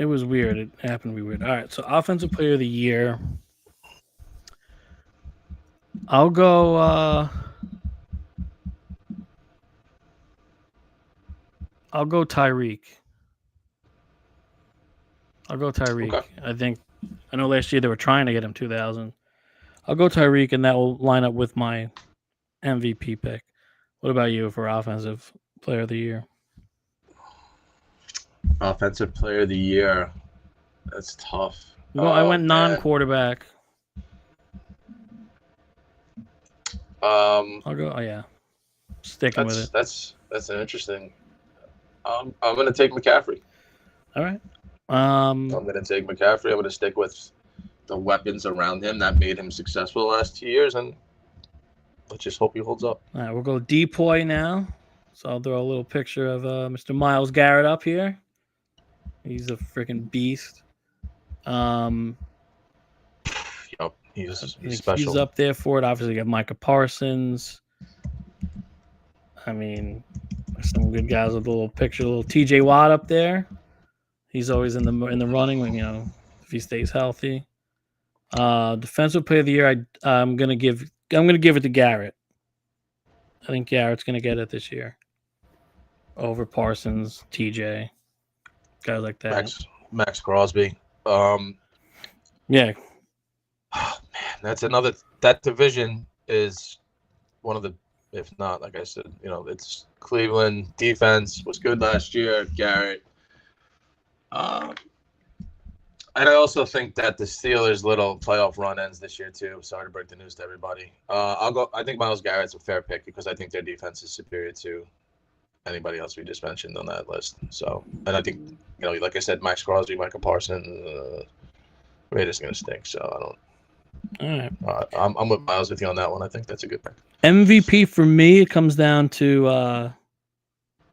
was weird. It happened to be weird. All right, so Offensive Player of the Year. I'll go. I'll go Tyreek. Okay. I know last year they were trying to get him 2,000. I'll go Tyreek, and that will line up with my MVP pick. What about you for offensive player of the year? Offensive player of the year. That's tough. Well, I went man. non-quarterback. Um, I'll go. Oh yeah, sticking with it. that's an interesting. I'm gonna take McCaffrey. All right. I'm gonna take McCaffrey. I'm gonna stick with the weapons around him that made him successful the last 2 years, and let's just hope he holds up. All right, we'll go Depoy now. So I'll throw a little picture of Mr. Myles Garrett up here. He's a freaking beast. Yup, he's He's special. up there for it. Obviously, you got Micah Parsons. I mean, some good guys with a little picture. A little T.J. Watt up there. He's always in the running when if he stays healthy. Defensive player of the year, I'm gonna give it to Garrett. I think Garrett's gonna get it this year over Parsons, TJ, guys like that. Max Crosby. Yeah, Oh, man, that division is one of the, if not, like I said, it's Cleveland defense was good last year. Garrett. And I also think that the Steelers' little playoff run ends this year too. Sorry to break the news to everybody. I think Myles Garrett's a fair pick because I think their defense is superior to anybody else we just mentioned on that list. So, and I think like I said, Max Crosby, Michael Parsons, Raiders going to stink. So I don't. all right. I'm with Miles with you on that one. I think that's a good pick. MVP for me, it comes down to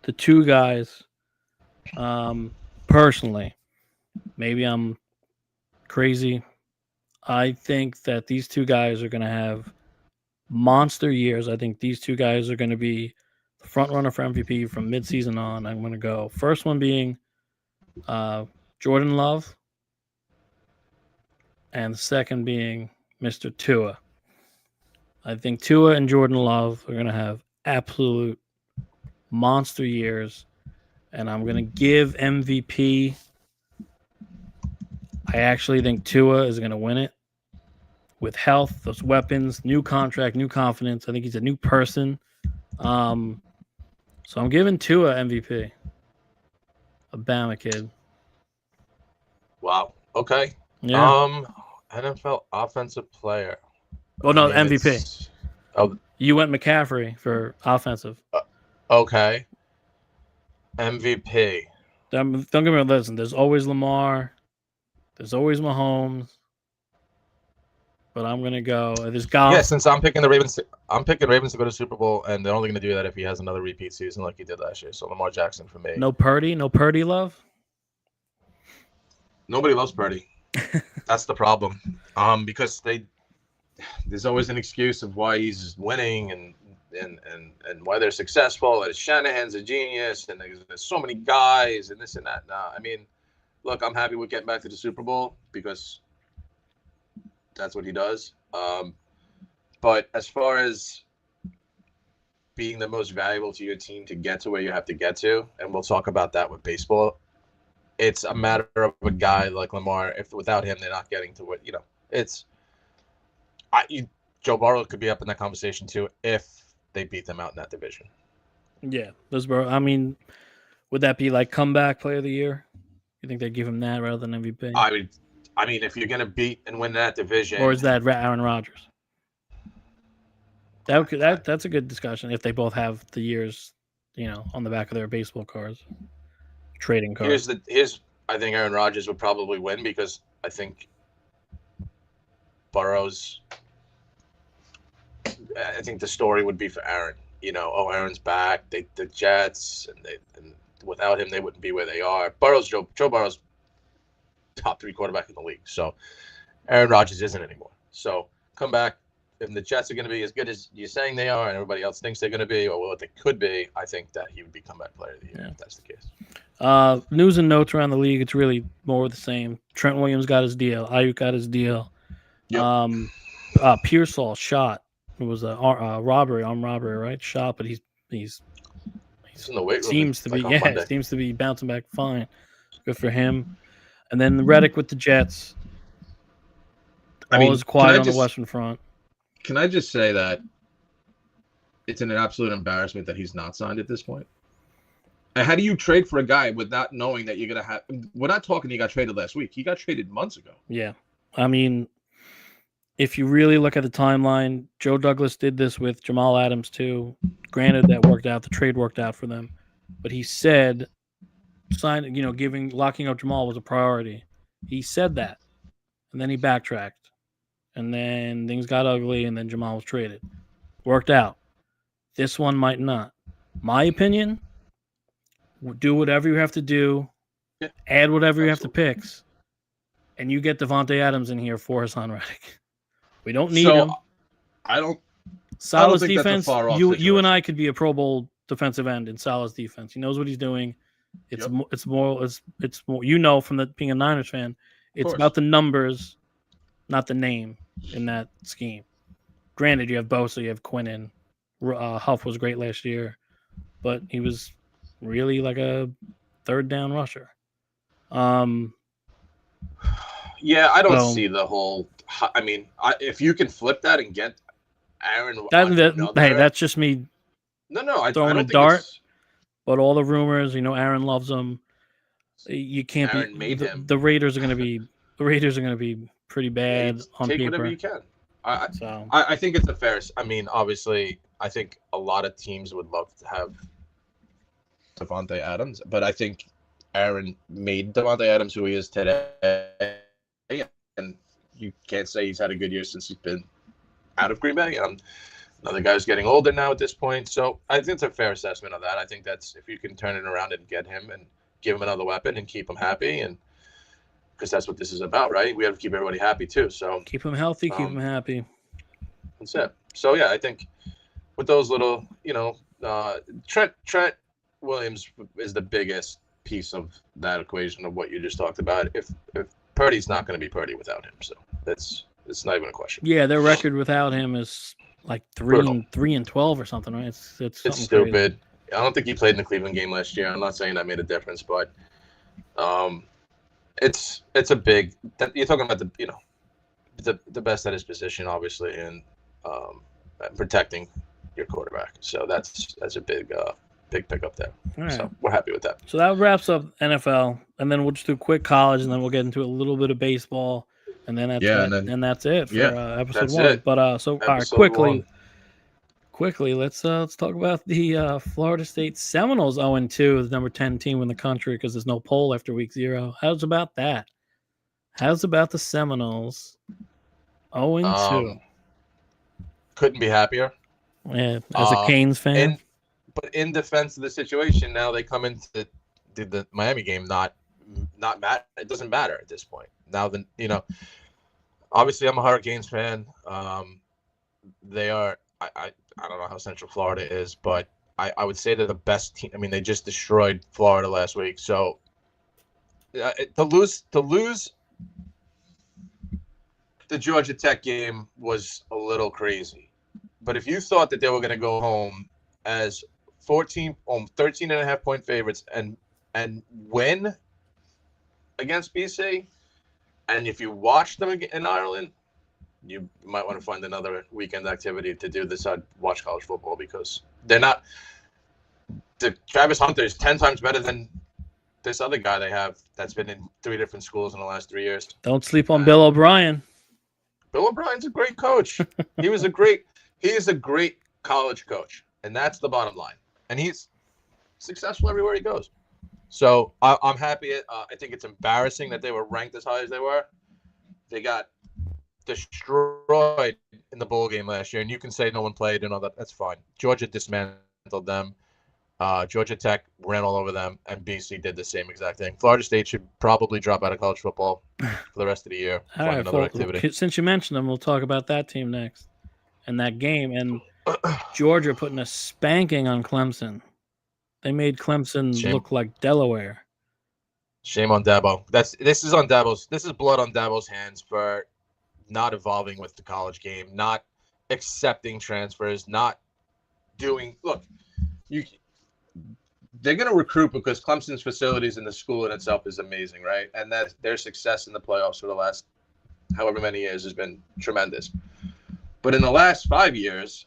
the two guys. Personally, maybe I'm crazy. I think that these two guys are going to have monster years. I think these two guys are going to be the front runner for MVP from midseason on. I'm going to go first one being Jordan Love, and the second being Mr. Tua. I think Tua and Jordan Love are going to have absolute monster years, and I'm going to give MVP. I actually think Tua is going to win it with health, those weapons, new contract, new confidence. I think he's a new person. So I'm giving Tua MVP. A Bama kid. Wow. Okay. Yeah. NFL offensive player. Well, no, MVP. Oh, You went McCaffrey for offensive. okay. MVP. Don't get me wrong. Listen, there's always Lamar. There's always Mahomes. But I'm gonna go. There's Goff. Yeah, since I'm picking the Ravens. I'm picking Ravens to go to Super Bowl, and they're only going to do that if he has another repeat season like he did last year. So Lamar Jackson for me. No Purdy love. Nobody loves Purdy. That's the problem. Because there's always an excuse of why he's winning and why they're successful. And Shanahan's a genius, and there's so many guys and this and that. Nah, I mean, look, I'm happy with getting back to the Super Bowl because that's what he does. But as far as being the most valuable to your team to get to where you have to get to, and we'll talk about that with baseball, it's a matter of a guy like Lamar. If without him, they're not getting to what Joe Burrow could be up in that conversation too if they beat them out in that division. Yeah, those were. I mean, would that be like comeback player of the year? You think they'd give him that rather than MVP? I mean, if you're gonna beat and win that division, or is that Aaron Rodgers? That's a good discussion if they both have the years, on the back of their baseball cards, trading cards. I think Aaron Rodgers would probably win because I think Burrow's. I think the story would be for Aaron. Aaron's back. The Jets, and without him, they wouldn't be where they are. Joe Burrow's top 3 quarterback in the league. So Aaron Rodgers isn't anymore. So come back. If the Jets are going to be as good as you're saying they are and everybody else thinks they're going to be or what they could be, I think that he would be comeback player of the year if that's the case. News and notes around the league, it's really more of the same. Trent Williams got his deal. Ayuk got his deal. Yep. Pearsall shot. It was a armed robbery, right? Shot, but he's He's in the weight room. Seems to be, on yeah, Monday. seems to be bouncing back fine. Good for him. And then Reddick with the Jets. All is quiet on the Western Front. Can I just say that it's an absolute embarrassment that he's not signed at this point? And how do you trade for a guy without knowing that you're going to have... We're not talking he got traded last week. He got traded months ago. Yeah. I mean, if you really look at the timeline, Joe Douglas did this with Jamal Adams too. Granted, that worked out. The trade worked out for them. But he said locking up Jamal was a priority. He said that. And then he backtracked. And then things got ugly, and then Jamal was traded. Worked out. This one might not. My opinion, do whatever you have to do. Yeah. Add whatever you have to picks. And you get Devontae Adams in here for Hassan Reddick. We don't need him. Salah's defense, you and I could be a Pro Bowl defensive end in Salah's defense. He knows what he's doing. It's more from being a Niners fan. It's about the numbers, not the name in that scheme. Granted, you have Bosa, you have Quinnen. Huff was great last year, but he was really like a third down rusher. Yeah, I don't see the whole. I mean, if you can flip that and get Aaron, that's just me. No, throwing a dart. But all the rumors, Aaron loves him. You can't Aaron be. Made him. The Raiders are going to be. The Raiders are going to be pretty bad on take paper. Whatever you can. I think it's a fair. I mean, obviously, I think a lot of teams would love to have Devontae Adams, but I think Aaron made Devontae Adams who he is today, and you can't say he's had a good year since he's been out of Green Bay. Another guy's getting older now at this point, so I think it's a fair assessment of that. I think that's if you can turn it around and get him and give him another weapon and keep him happy, and because that's what this is about, right? We have to keep everybody happy too. So keep him healthy, keep him happy. That's it. So yeah, I think with those little, Trent Williams is the biggest piece of that equation of what you just talked about. If Purdy's not going to be Purdy without him, so it's not even a question. Yeah, their record without him is like 3-12 or something, right? It's stupid. Crazy. I don't think he played in the Cleveland game last year. I'm not saying that made a difference, but it's a big. You're talking about the best at his position, obviously, and protecting your quarterback. So that's a big pickup there. All right. So we're happy with that. So that wraps up NFL, and then we'll just do a quick college, and then we'll get into a little bit of baseball, and then that's it for episode 1. It. But all right, quickly, let's talk about the Florida State Seminoles 0-2, the number 10 team in the country because there's no poll after week 0. How's about that? How's about the Seminoles 0-2? Couldn't be happier. Yeah, as a Canes fan. But in defense of the situation, now they come into the Miami game not matter. It doesn't matter at this point. Now obviously I'm a Hurricanes fan. They are. I don't know how Central Florida is, but I would say they're the best team. I mean, they just destroyed Florida last week. So to lose the Georgia Tech game was a little crazy. But if you thought that they were going to go home as 13.5 point favorites and win against BC, and if you watch them in Ireland, you might want to find another weekend activity to do this. I'd watch college football because they're not. Travis Hunter is 10 times better than this other guy they have that's been in 3 different schools in the last 3 years. Don't sleep on Bill O'Brien. Bill O'Brien's a great coach. He is a great college coach, and that's the bottom line. And he's successful everywhere he goes. So I'm happy. I think it's embarrassing that they were ranked as high as they were. They got destroyed in the bowl game last year, and you can say no one played and all that. That's fine. Georgia dismantled them. Georgia Tech ran all over them, and BC did the same exact thing. Florida State should probably drop out of college football for the rest of the year. Find another activity. Since you mentioned them, we'll talk about that team next and that game. And Georgia putting a spanking on Clemson. They made Clemson look like Delaware. Shame on Dabo. This is blood on Dabo's hands for not evolving with the college game, not accepting transfers, not doing. Look, they're going to recruit because Clemson's facilities and the school in itself is amazing, right? And that their success in the playoffs for the last however many years has been tremendous. But in the last 5 years,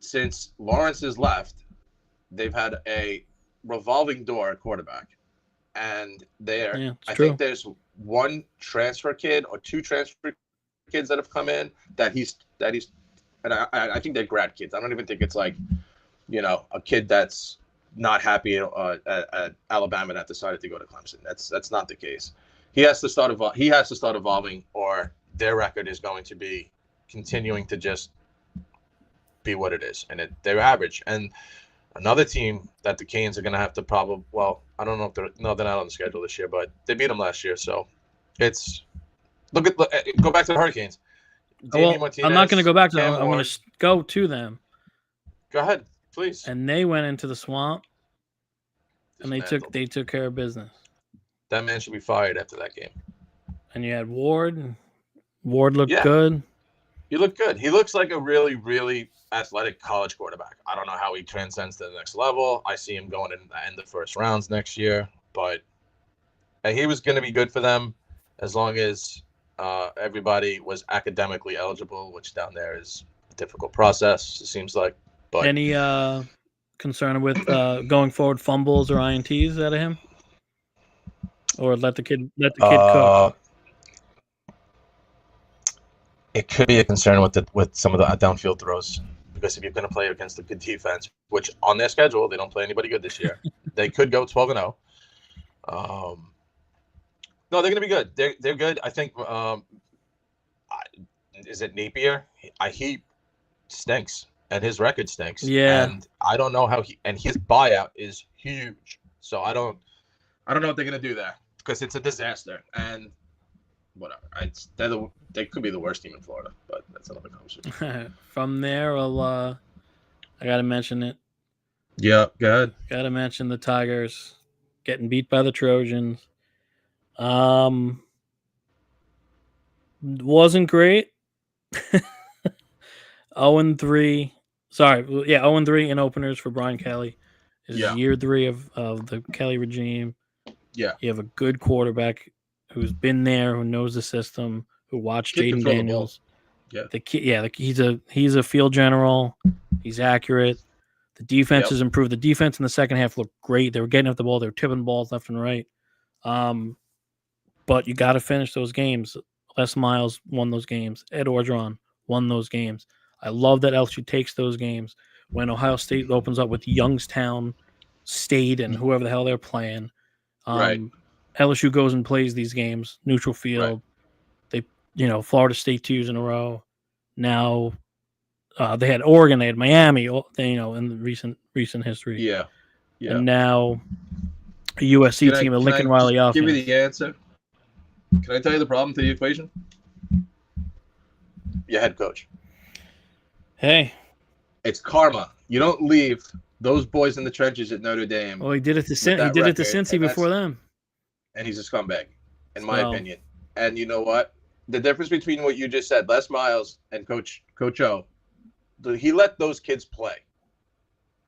since Lawrence has left, they've had a revolving door at quarterback. And I think there's one transfer kid or two transfer kids that have come in that he's and I think they're grad kids. I don't even think it's like, a kid that's not happy at Alabama that decided to go to Clemson. That's not the case. He has to start evolving, or their record is going to be continuing to just be what it is, and they're average. And another team that the Canes are going to have to I don't know if they're not on the schedule this year, but they beat them last year. So it's go back to the Hurricanes. Well, Martinez, I'm not going to go back to them. I'm going to go to them. Go ahead, please. And they went into the swamp, and they took care of business. That man should be fired after that game. And you had Ward. Ward looked good. He looked good. He looks like a really, really athletic college quarterback. I don't know how he transcends to the next level. I see him going in the end of first rounds next year, but he was going to be good for them as long as everybody was academically eligible, which down there is a difficult process, it seems like. But any concern with going forward fumbles or INTs out of him, or let the kid cook? It could be a concern with some of the downfield throws, because if you're going to play against a good defense, which on their schedule they don't play anybody good this year, they could go 12-0. No, they're going to be good. They're good. I think. Is it Napier? He stinks, and his record stinks. Yeah. And I don't know how his buyout is huge. So I don't know what they're going to do there, because it's a disaster. And whatever. They could be the worst team in Florida, but that's another conversation. From there, I got to mention it. Yeah, go ahead. Got to mention the Tigers getting beat by the Trojans. Wasn't great. 0-3. Sorry, 0-3 in openers for Brian Kelly. This is year 3 of the Kelly regime. Yeah, you have a good quarterback who's been there, who knows the system, who watched Jaden Daniels. He's a field general. He's accurate. The defense has improved. The defense in the second half looked great. They were getting up the ball. They were tipping balls left and right. But you got to finish those games. Les Miles won those games. Ed Orgeron won those games. I love that LSU takes those games. When Ohio State opens up with Youngstown State and whoever the hell they're playing, right. LSU goes and plays these games, neutral field. Right. They, Florida State 2 years in a row. Now, they had Oregon, they had Miami, in the recent history. Yeah. And now a USC team, a Lincoln Riley offense. Give me the answer. Can I tell you the problem to the equation? Your head coach. Hey. It's karma. You don't leave those boys in the trenches at Notre Dame. Well, he did it to Cincy before them. And he's a scumbag, in my opinion. And you know what? The difference between what you just said, Les Miles and Coach O, he let those kids play.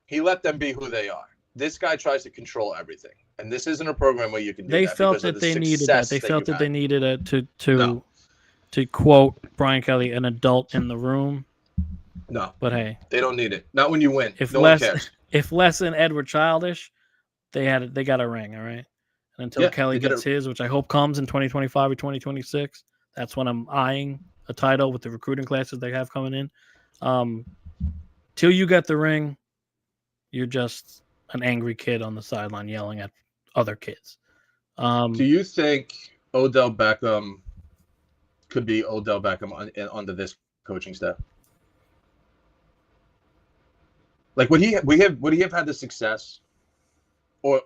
He let them be who they are. This guy tries to control everything. And this isn't a program where you can do that. They felt that they needed that. They felt that they needed it to quote Brian Kelly, an adult in the room. No. But hey. They don't need it. Not when you win. No one cares. If Les and Ed were childish, they got a ring, all right? And until Kelly gets his, which I hope comes in 2025 or 2026, that's when I'm eyeing a title with the recruiting classes they have coming in. Till you get the ring, you're just an angry kid on the sideline yelling at other kids. Do you think Odell Beckham could be Odell Beckham under this coaching staff? Like, would he have had the success, or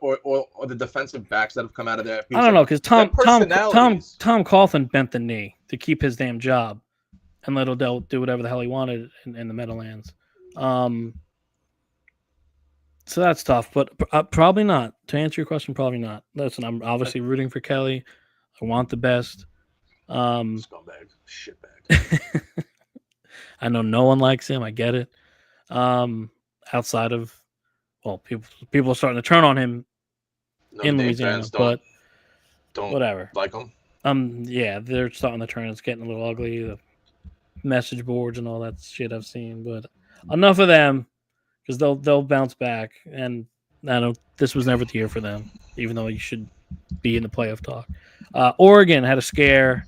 the defensive backs that have come out of there? I don't know, because Tom Coughlin bent the knee to keep his damn job, and let Odell do whatever the hell he wanted in the Meadowlands. So that's tough, but probably not. To answer your question, probably not. Listen, I'm obviously rooting for Kelly. I want the best. Scumbag, shitbag. I know no one likes him. I get it. Outside of well, people are starting to turn on him Notre in Dame Louisiana, fans but don't whatever. like him. Yeah, they're starting to turn. It's getting a little ugly. The message boards and all that shit I've seen, but enough of them because they'll bounce back. And I don't. This was never the year for them, even though you should be in the playoff talk. Oregon had a scare.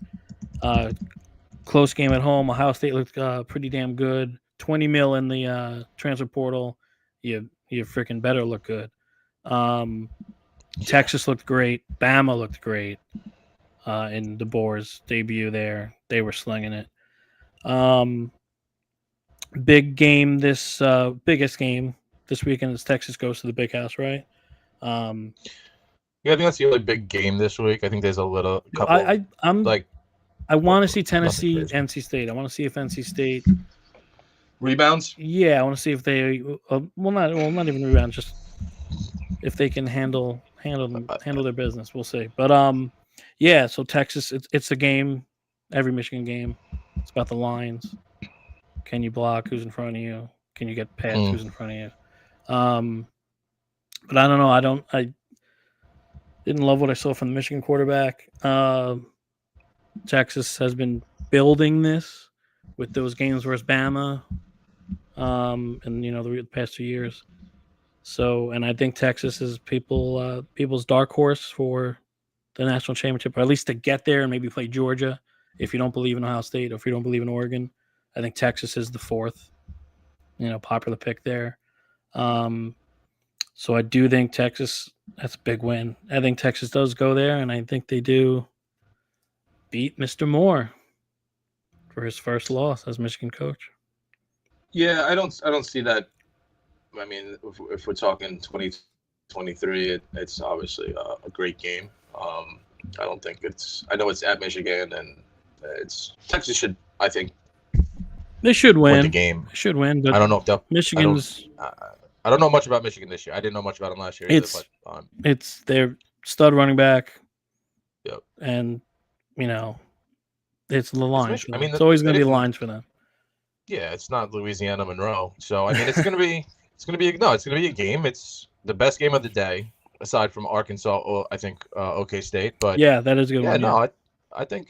Close game at home. Ohio State looked pretty damn good. 20 mil in the transfer portal. You freaking better look good. Texas looked great. Bama looked great in DeBoer's debut there. They were slinging it. Big game biggest game this weekend is Texas goes to the Big House, right? Yeah, I think that's the only big game this week. I think there's a couple. I want to see nothing Tennessee, crazy. NC State. I want to see if NC State. Rebounds. Yeah, I want to see if they. Not even rebound. Just if they can handle their business. We'll see. But yeah. So Texas, it's a game. Every Michigan game, it's about the lines. Can you block? Who's in front of you? Can you get past who's in front of you? But I don't know. I didn't love what I saw from the Michigan quarterback. Texas has been building this with those games versus Bama, and the past 2 years. So, and I think Texas is people's dark horse for the national championship, or at least to get there and maybe play Georgia. If you don't believe in Ohio State, or if you don't believe in Oregon, I think Texas is the fourth, popular pick there. So I do think Texas, that's a big win. I think Texas does go there, and I think they do beat Mr. Moore for his first loss as Michigan coach. Yeah, I don't see that. I mean, if we're talking 2023, it's obviously a great game. I don't think I know it's at Michigan, and it's Texas should, I think, they should win the game. They should win, but I don't know if Michigan's. I don't know much about Michigan this year. I didn't know much about them last year. It's their stud running back. Yep. And it's the lines. It's always going to be lines for them. Yeah, it's not Louisiana Monroe, so I mean, it's gonna be a game. It's the best game of the day, aside from Arkansas or I think OK State. But yeah, that is a good one. No, I think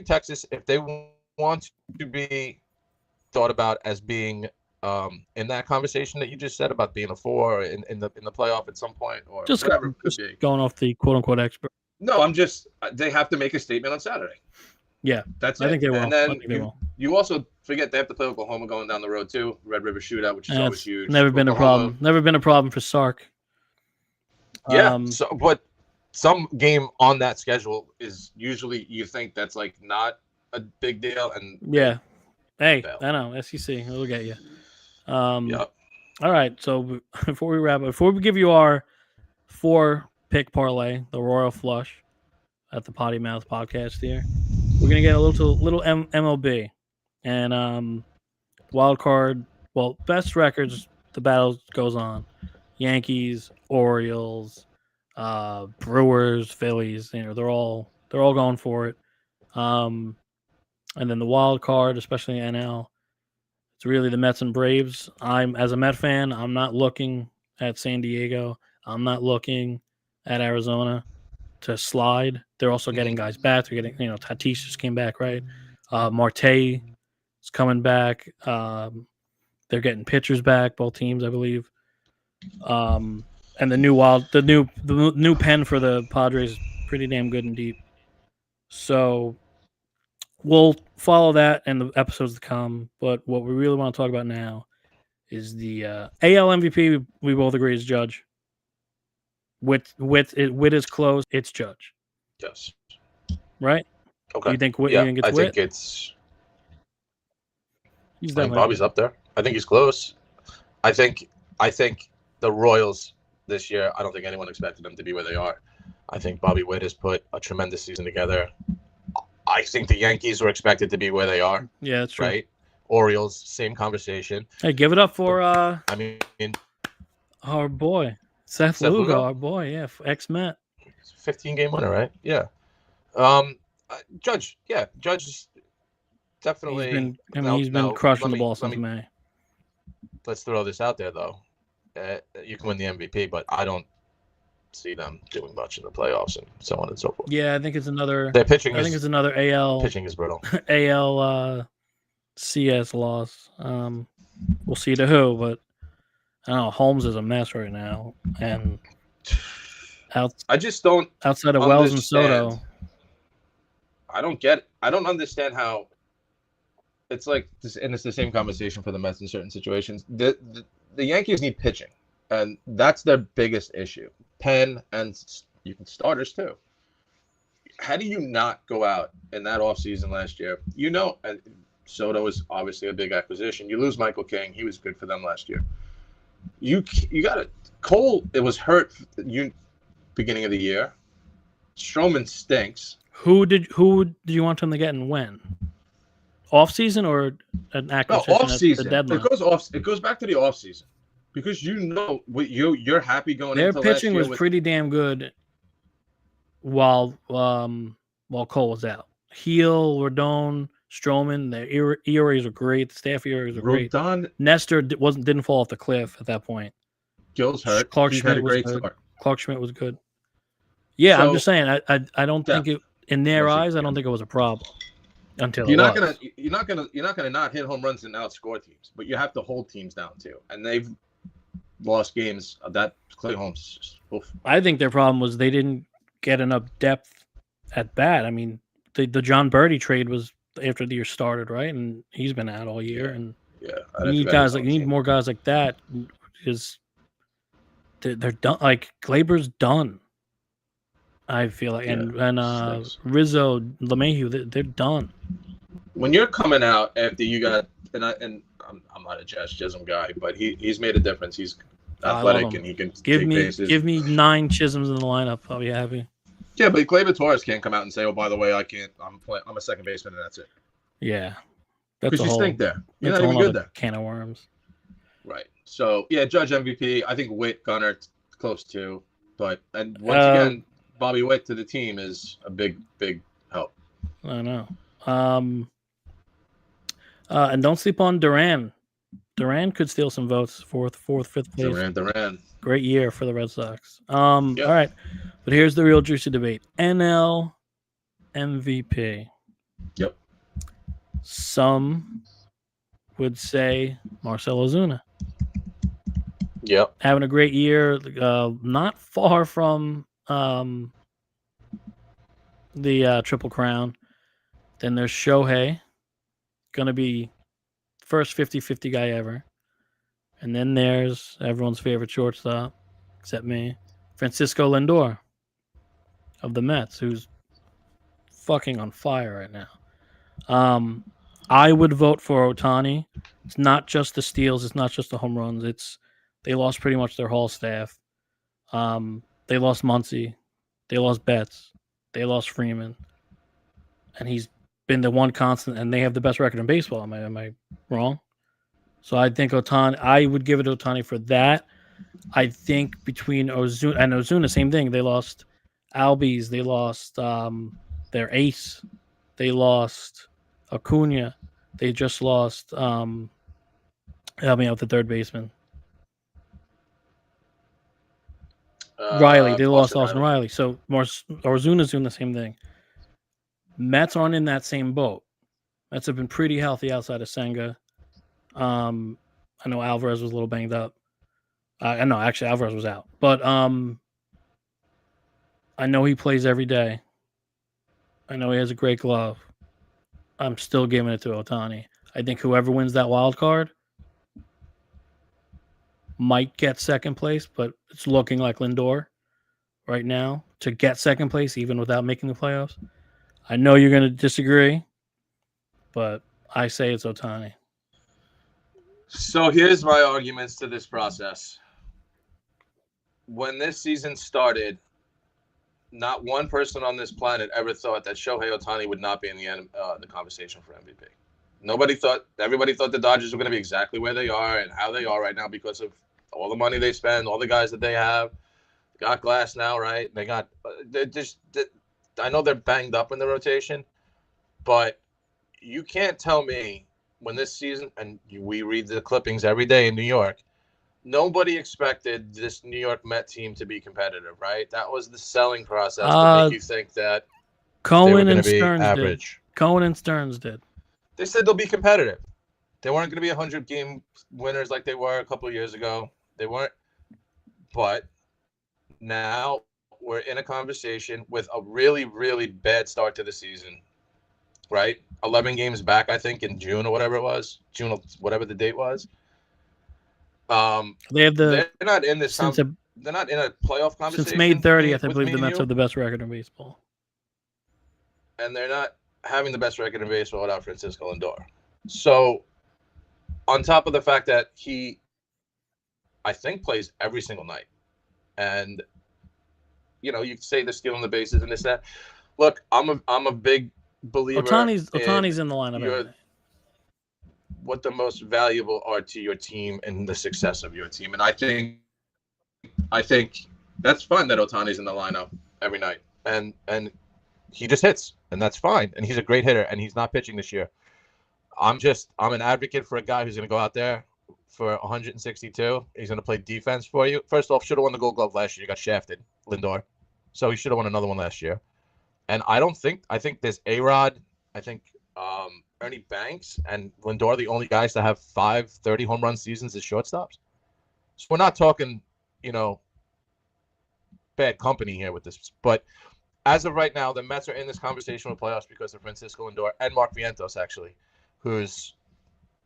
Texas, if they want to be thought about as being in that conversation that you just said about being a 4 in the playoff at some point, or just whatever going off the quote unquote expert. No, they have to make a statement on Saturday. Yeah, that's it. I think they will. And then you also forget they have to play Oklahoma going down the road too. Red River Shootout, which is always huge. Never been a problem. Never been a problem for Sark. Yeah. But some game on that schedule is usually you think that's like not a big deal, and yeah. Hey, I know SEC. We'll get you. Yeah. All right. So before we wrap up, before we give you our 4-pick parlay, the Royal Flush at the Potty Mouth podcast here, we're gonna get a little MLB and wild card. Well, best records. The battle goes on. Yankees, Orioles, Brewers, Phillies. They're all going for it. And then the wild card, especially NL, it's really the Mets and Braves. As a Met fan, I'm not looking at San Diego. I'm not looking at Arizona to slide. They're also getting guys back. They're getting, Tatis just came back, right? Marte is coming back. They're getting pitchers back, both teams, I believe. And the new pen for the Padres is pretty damn good and deep. So we'll follow that in the episodes to come. But what we really want to talk about now is the AL MVP. We both agree is Judge. With is close, it's Judge. Yes. Right? Okay. You think Witt? Yeah, you think it's I Witt? think it's. He's I think Bobby's up there. I think he's close. I think the Royals this year, I don't think anyone expected them to be where they are. I think Bobby Witt has put a tremendous season together. I think the Yankees were expected to be where they are. Yeah, that's true. Right? Orioles, same conversation. Hey, give it up for I mean, our boy Seth Lugo, our boy, yeah, ex-Met. 15-game winner, right? Yeah. Judge is definitely. He's been crushing the ball since May. Let's throw this out there though. you can win the MVP, but I don't see them doing much in the playoffs and so on and so forth. Yeah, I think it's another. Their pitching I think is it's another AL pitching is brittle. AL CS loss. We'll see to who, but I don't know. Holmes is a mess right now, and I just don't outside of Wells and understand. Soto, I don't get it. I don't understand how it's like this, and it's the same conversation for the Mets in certain situations. The Yankees need pitching, and that's their biggest issue. Penn and you can starters too. How do you not go out in that offseason last year? You know, and Soto is obviously a big acquisition. You lose Michael King; he was good for them last year. You got to Cole. It was hurt beginning of the year. Stroman stinks. who did you want them to get and when? Off season or an No, acquisition off at season. the deadline? It goes back to the off season because you know you're happy going Their into pitching last year was with, pretty damn good while Cole was out. Heel, Rodon, Stroman, the ERAs were great. The staff ERAs were great. Rodon. Nestor didn't fall off the cliff at that point. Gill's hurt. Clark He's Schmidt had a was great good. start. Clark Schmidt was good. Yeah, I'm So- just saying. I don't think it in their We'll see. eyes. I don't think it was a problem until You're it not was. gonna not hit home runs and outscore teams, but you have to hold teams down too. And they've lost games. That Clay Holmes. Just, oof. I think their problem was they didn't get enough depth at bat. I mean, the John Birdie trade was after the year started, right? And he's been out all year. And Yeah, you need guys like more guys like that because they're done. Like Glaber's done. I feel like, and stinks. Rizzo, LeMahieu, they're done. When you're coming out after you got and I'm not a Jazz Chisholm guy, but he's made a difference. He's I love athletic him. and he can Give take me bases. 9 Chisholms in the lineup. I'll be happy. Yeah, but Gleyber Torres can't come out and say, "Oh, by the way, I can't. I'm a second baseman, and that's it." Yeah, that's Because a you whole, stink there. You're that's not a even whole good other there. can of worms. Right. So yeah, Judge MVP. I think Witt, Gunnar, close to, but and once again, Bobby Witt to the team is a big help. I know. And don't sleep on Duran. Duran could steal some votes. Fourth, fifth place. Duran. Great year for the Red Sox. All right. But here's the real juicy debate. NL MVP. Yep. Some would say Marcell Ozuna. Yep. Having a great year. Not far from the Triple Crown. Then there's Shohei. Going to be first 50-50 guy ever. And then there's everyone's favorite shortstop, except me, Francisco Lindor of the Mets, who's fucking on fire right now. I would vote for Ohtani. It's not just the steals. It's not just the home runs. They lost pretty much their whole staff. They lost Muncy. They lost Betts. They lost Freeman. And he's been the one constant, and they have the best record in baseball. Am I wrong? So I think Ohtani, I would give it to Ohtani for that. I think between Ozuna, same thing. They lost Albies. They lost their ace. They lost Acuna. They just lost help me out, the third baseman. Riley. They lost Austin Riley. So Ozuna's doing the same thing. Mets aren't in that same boat. Mets have been pretty healthy outside of Senga. I know Alvarez was a little banged up. I know actually Alvarez was out, but I know he plays every day. I know he has a great glove. I'm still giving it to Ohtani. I think whoever wins that wild card might get second place, but it's looking like Lindor right now to get second place, even without making the playoffs. I know you're going to disagree, but I say it's Ohtani. So here's my arguments to this process. When this season started, not one person on this planet ever thought that Shohei Ohtani would not be in the conversation for MVP. Everybody thought the Dodgers were going to be exactly where they are and how they are right now because of all the money they spend, all the guys that they have. They got Glass now, right? They got I know they're banged up in the rotation, but you can't tell me when this season, and we read the clippings every day in New York, nobody expected this New York Met team to be competitive, right? That was the selling process to Uh, make you think that they were Cohen going to and be Stearns did. average. Cohen and Stearns did. They said they'll be competitive. They weren't going to be 100-game winners like they were a couple of years ago. They weren't. But now we're in a conversation with a really, really bad start to the season, right? 11 games back, I think, in June or whatever it was. June, whatever the date was. They have They're not in this. since They're not in a playoff conversation. since May 30th, I with believe me the and Mets you, have the best record in baseball. and they're not having the best record in baseball without Francisco Lindor. So, on top of the fact that he, I think, plays every single night, and you say they're stealing the bases and this that. Look, I'm a big believer. Ohtani's in the lineup. Every night. What the most valuable are to your team and the success of your team, and I think that's fine that Ohtani's in the lineup every night, and he just hits, and that's fine, and he's a great hitter, and he's not pitching this year. I'm an advocate for a guy who's going to go out there for 162. He's going to play defense for you. First off, should have won the Gold Glove last year. He got shafted, Lindor, so he should have won another one last year. And I think there's A-Rod, I think Ernie Banks and Lindor, the only guys to have 5 30 home run seasons as shortstops. So we're not talking, bad company here with this. But as of right now, the Mets are in this conversation with playoffs because of Francisco Lindor and Mark Vientos, actually, who's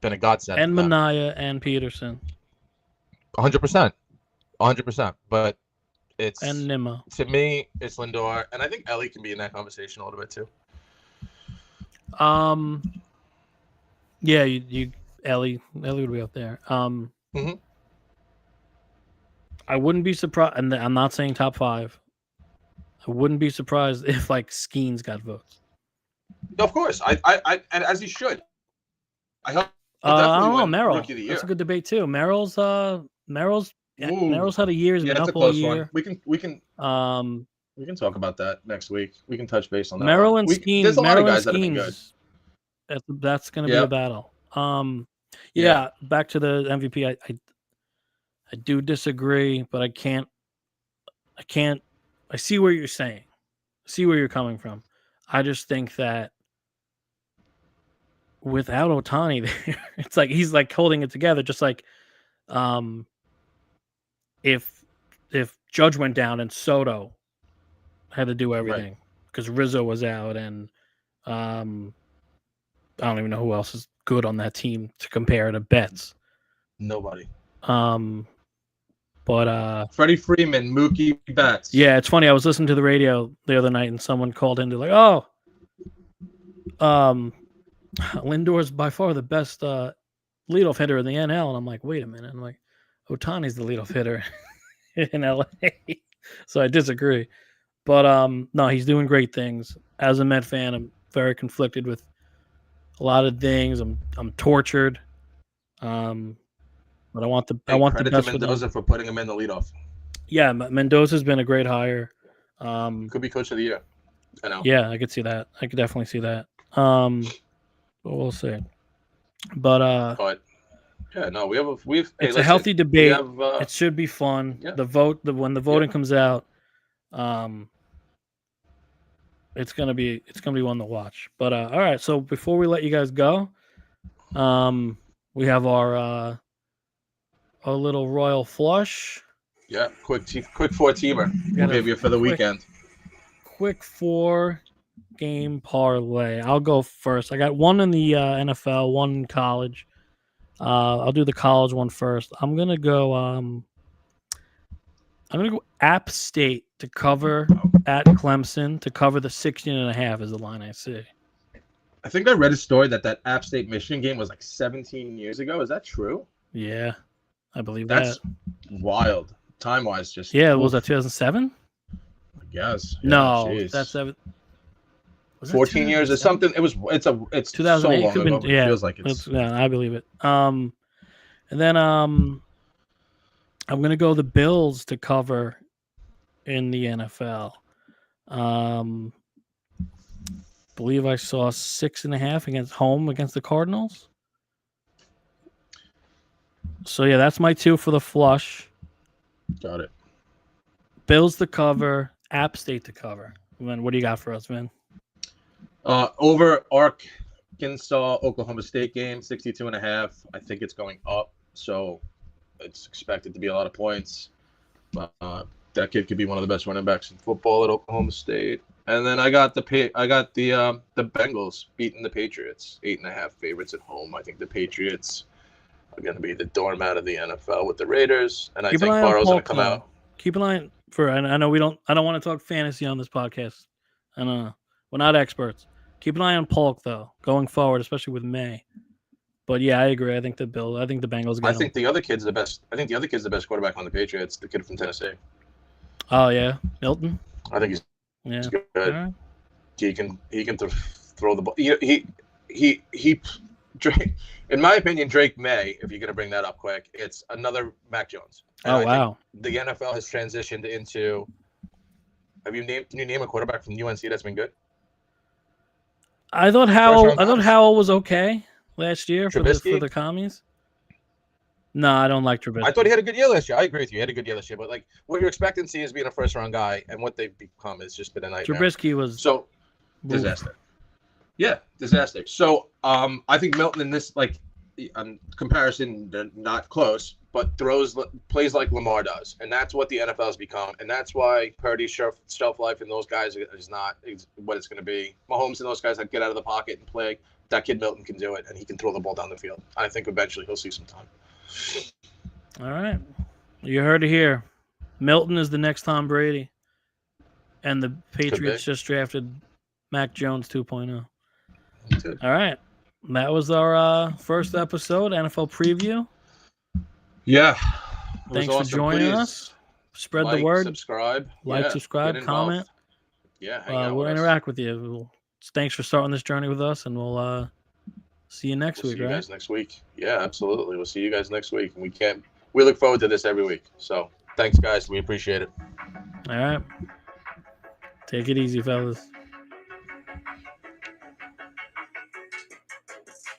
been a godsend. And Manaea and Peterson. 100%. 100%. But it's and Nimmo. To me, it's Lindor, and I think Ellie can be in that conversation a little bit too. Yeah, Ellie would be up there. I wouldn't be surprised, and I'm not saying top 5. I wouldn't be surprised if Skeens got votes. Of course, I and as he should. I hope. I don't know, Merrill. That's a good debate too. Merrill's had a year. He's been up all year. One. We can talk about that next week. We can touch base on that. Merrill and Skeens. There's a lot of guys that have been good. That's going to be a battle. Back to the MVP. I do disagree, but I can't. I see where you're saying. I see where you're coming from. I just think that without Ohtani there, it's like he's holding it together. Just like if Judge went down and Soto had to do everything because Rizzo was out, and I don't even know who else is good on that team to compare to Betts. Nobody. But Freddie Freeman, Mookie Betts. Yeah, it's funny. I was listening to the radio the other night, and someone called in to Lindor's by far the best leadoff hitter in the NL, and I'm like, wait a minute. I'm like, Ohtani's the leadoff hitter in LA, so I disagree. But no, he's doing great things. As a Met fan, I'm very conflicted with a lot of things. I'm tortured. But I want the best to Mendoza for putting him in the leadoff. Yeah, Mendoza's been a great hire. Could be coach of the year. I know. Yeah, I could see that. I could definitely see that. But we'll see. But yeah, no, it's a healthy debate. It should be fun. Yeah. When the voting comes out, it's gonna be one to watch. But all right, so before we let you guys go, we have our little royal flush. Yeah, quick 4-teamer. We'll give you for the weekend. Quick 4-game parlay. I'll go first. I got one in the NFL, one in college. I'll do the college one first. I'm gonna go App State to cover at Clemson to cover the 16.5 is the line I see. I think I read a story that App State Michigan game was 17 years ago. Is that true? Yeah, I believe that's wild. Time-wise, just was that 2007? I guess. Yeah, no, geez. that's 7. 14 years or something. It's 2008. So long ago. Yeah, it feels like it's. Yeah, I believe it. And then I'm gonna go the Bills to cover in the NFL. Believe I saw 6.5 against the Cardinals. So yeah, that's my 2 for the flush. Got it. Bills to cover, App State to cover. Vin, what do you got for us, Vin? Over Arkansas, Oklahoma State game, 62.5. I think it's going up, so it's expected to be a lot of points. That kid could be one of the best running backs in football at Oklahoma State. And then I got the Bengals beating the Patriots, 8.5 favorites at home. I think the Patriots are going to be the doormat of the NFL with the Raiders, and I think Burrow's going to come out. Keep an eye for. I know I don't want to talk fantasy on this podcast. I don't know. We're not experts. Keep an eye on Polk though, going forward, especially with May. But yeah, I agree. I think the Bengals. I think the other kid's the best. I think the other kid's the best quarterback on the Patriots. The kid from Tennessee. Oh yeah, Milton. I think he's good. Right. He can throw the ball. Drake, in my opinion, Drake May, if you're going to bring that up quick, it's another Mac Jones. And wow. The NFL has transitioned into. Can you name a quarterback from UNC that's been good? I thought Howell was okay last year for Trubisky? the commies. No, I don't like Trubisky. I thought he had a good year last year. I agree with you. He had a good year last year, but like what your expectancy is being a first-round guy, and what they've become has just been a nightmare. Trubisky was disaster. Yeah, disaster. So I think Milton in this comparison, they're not close, but plays like Lamar does, and that's what the NFL has become, and that's why Purdy's shelf life and those guys is not what it's going to be. Mahomes and those guys that get out of the pocket and play. That kid Milton can do it, and he can throw the ball down the field. I think eventually he'll see some time. All right. You heard it here. Milton is the next Tom Brady. And the Patriots just drafted Mac Jones 2.0. All right. That was our first episode, NFL preview. Yeah. Thanks for joining us. Spread the word. Subscribe. Subscribe, comment. Yeah. We'll interact with you. Thanks for starting this journey with us, and we'll see you next week, See you guys next week. Yeah, absolutely. We'll see you guys next week. And we look forward to this every week. So thanks, guys. We appreciate it. All right. Take it easy, fellas.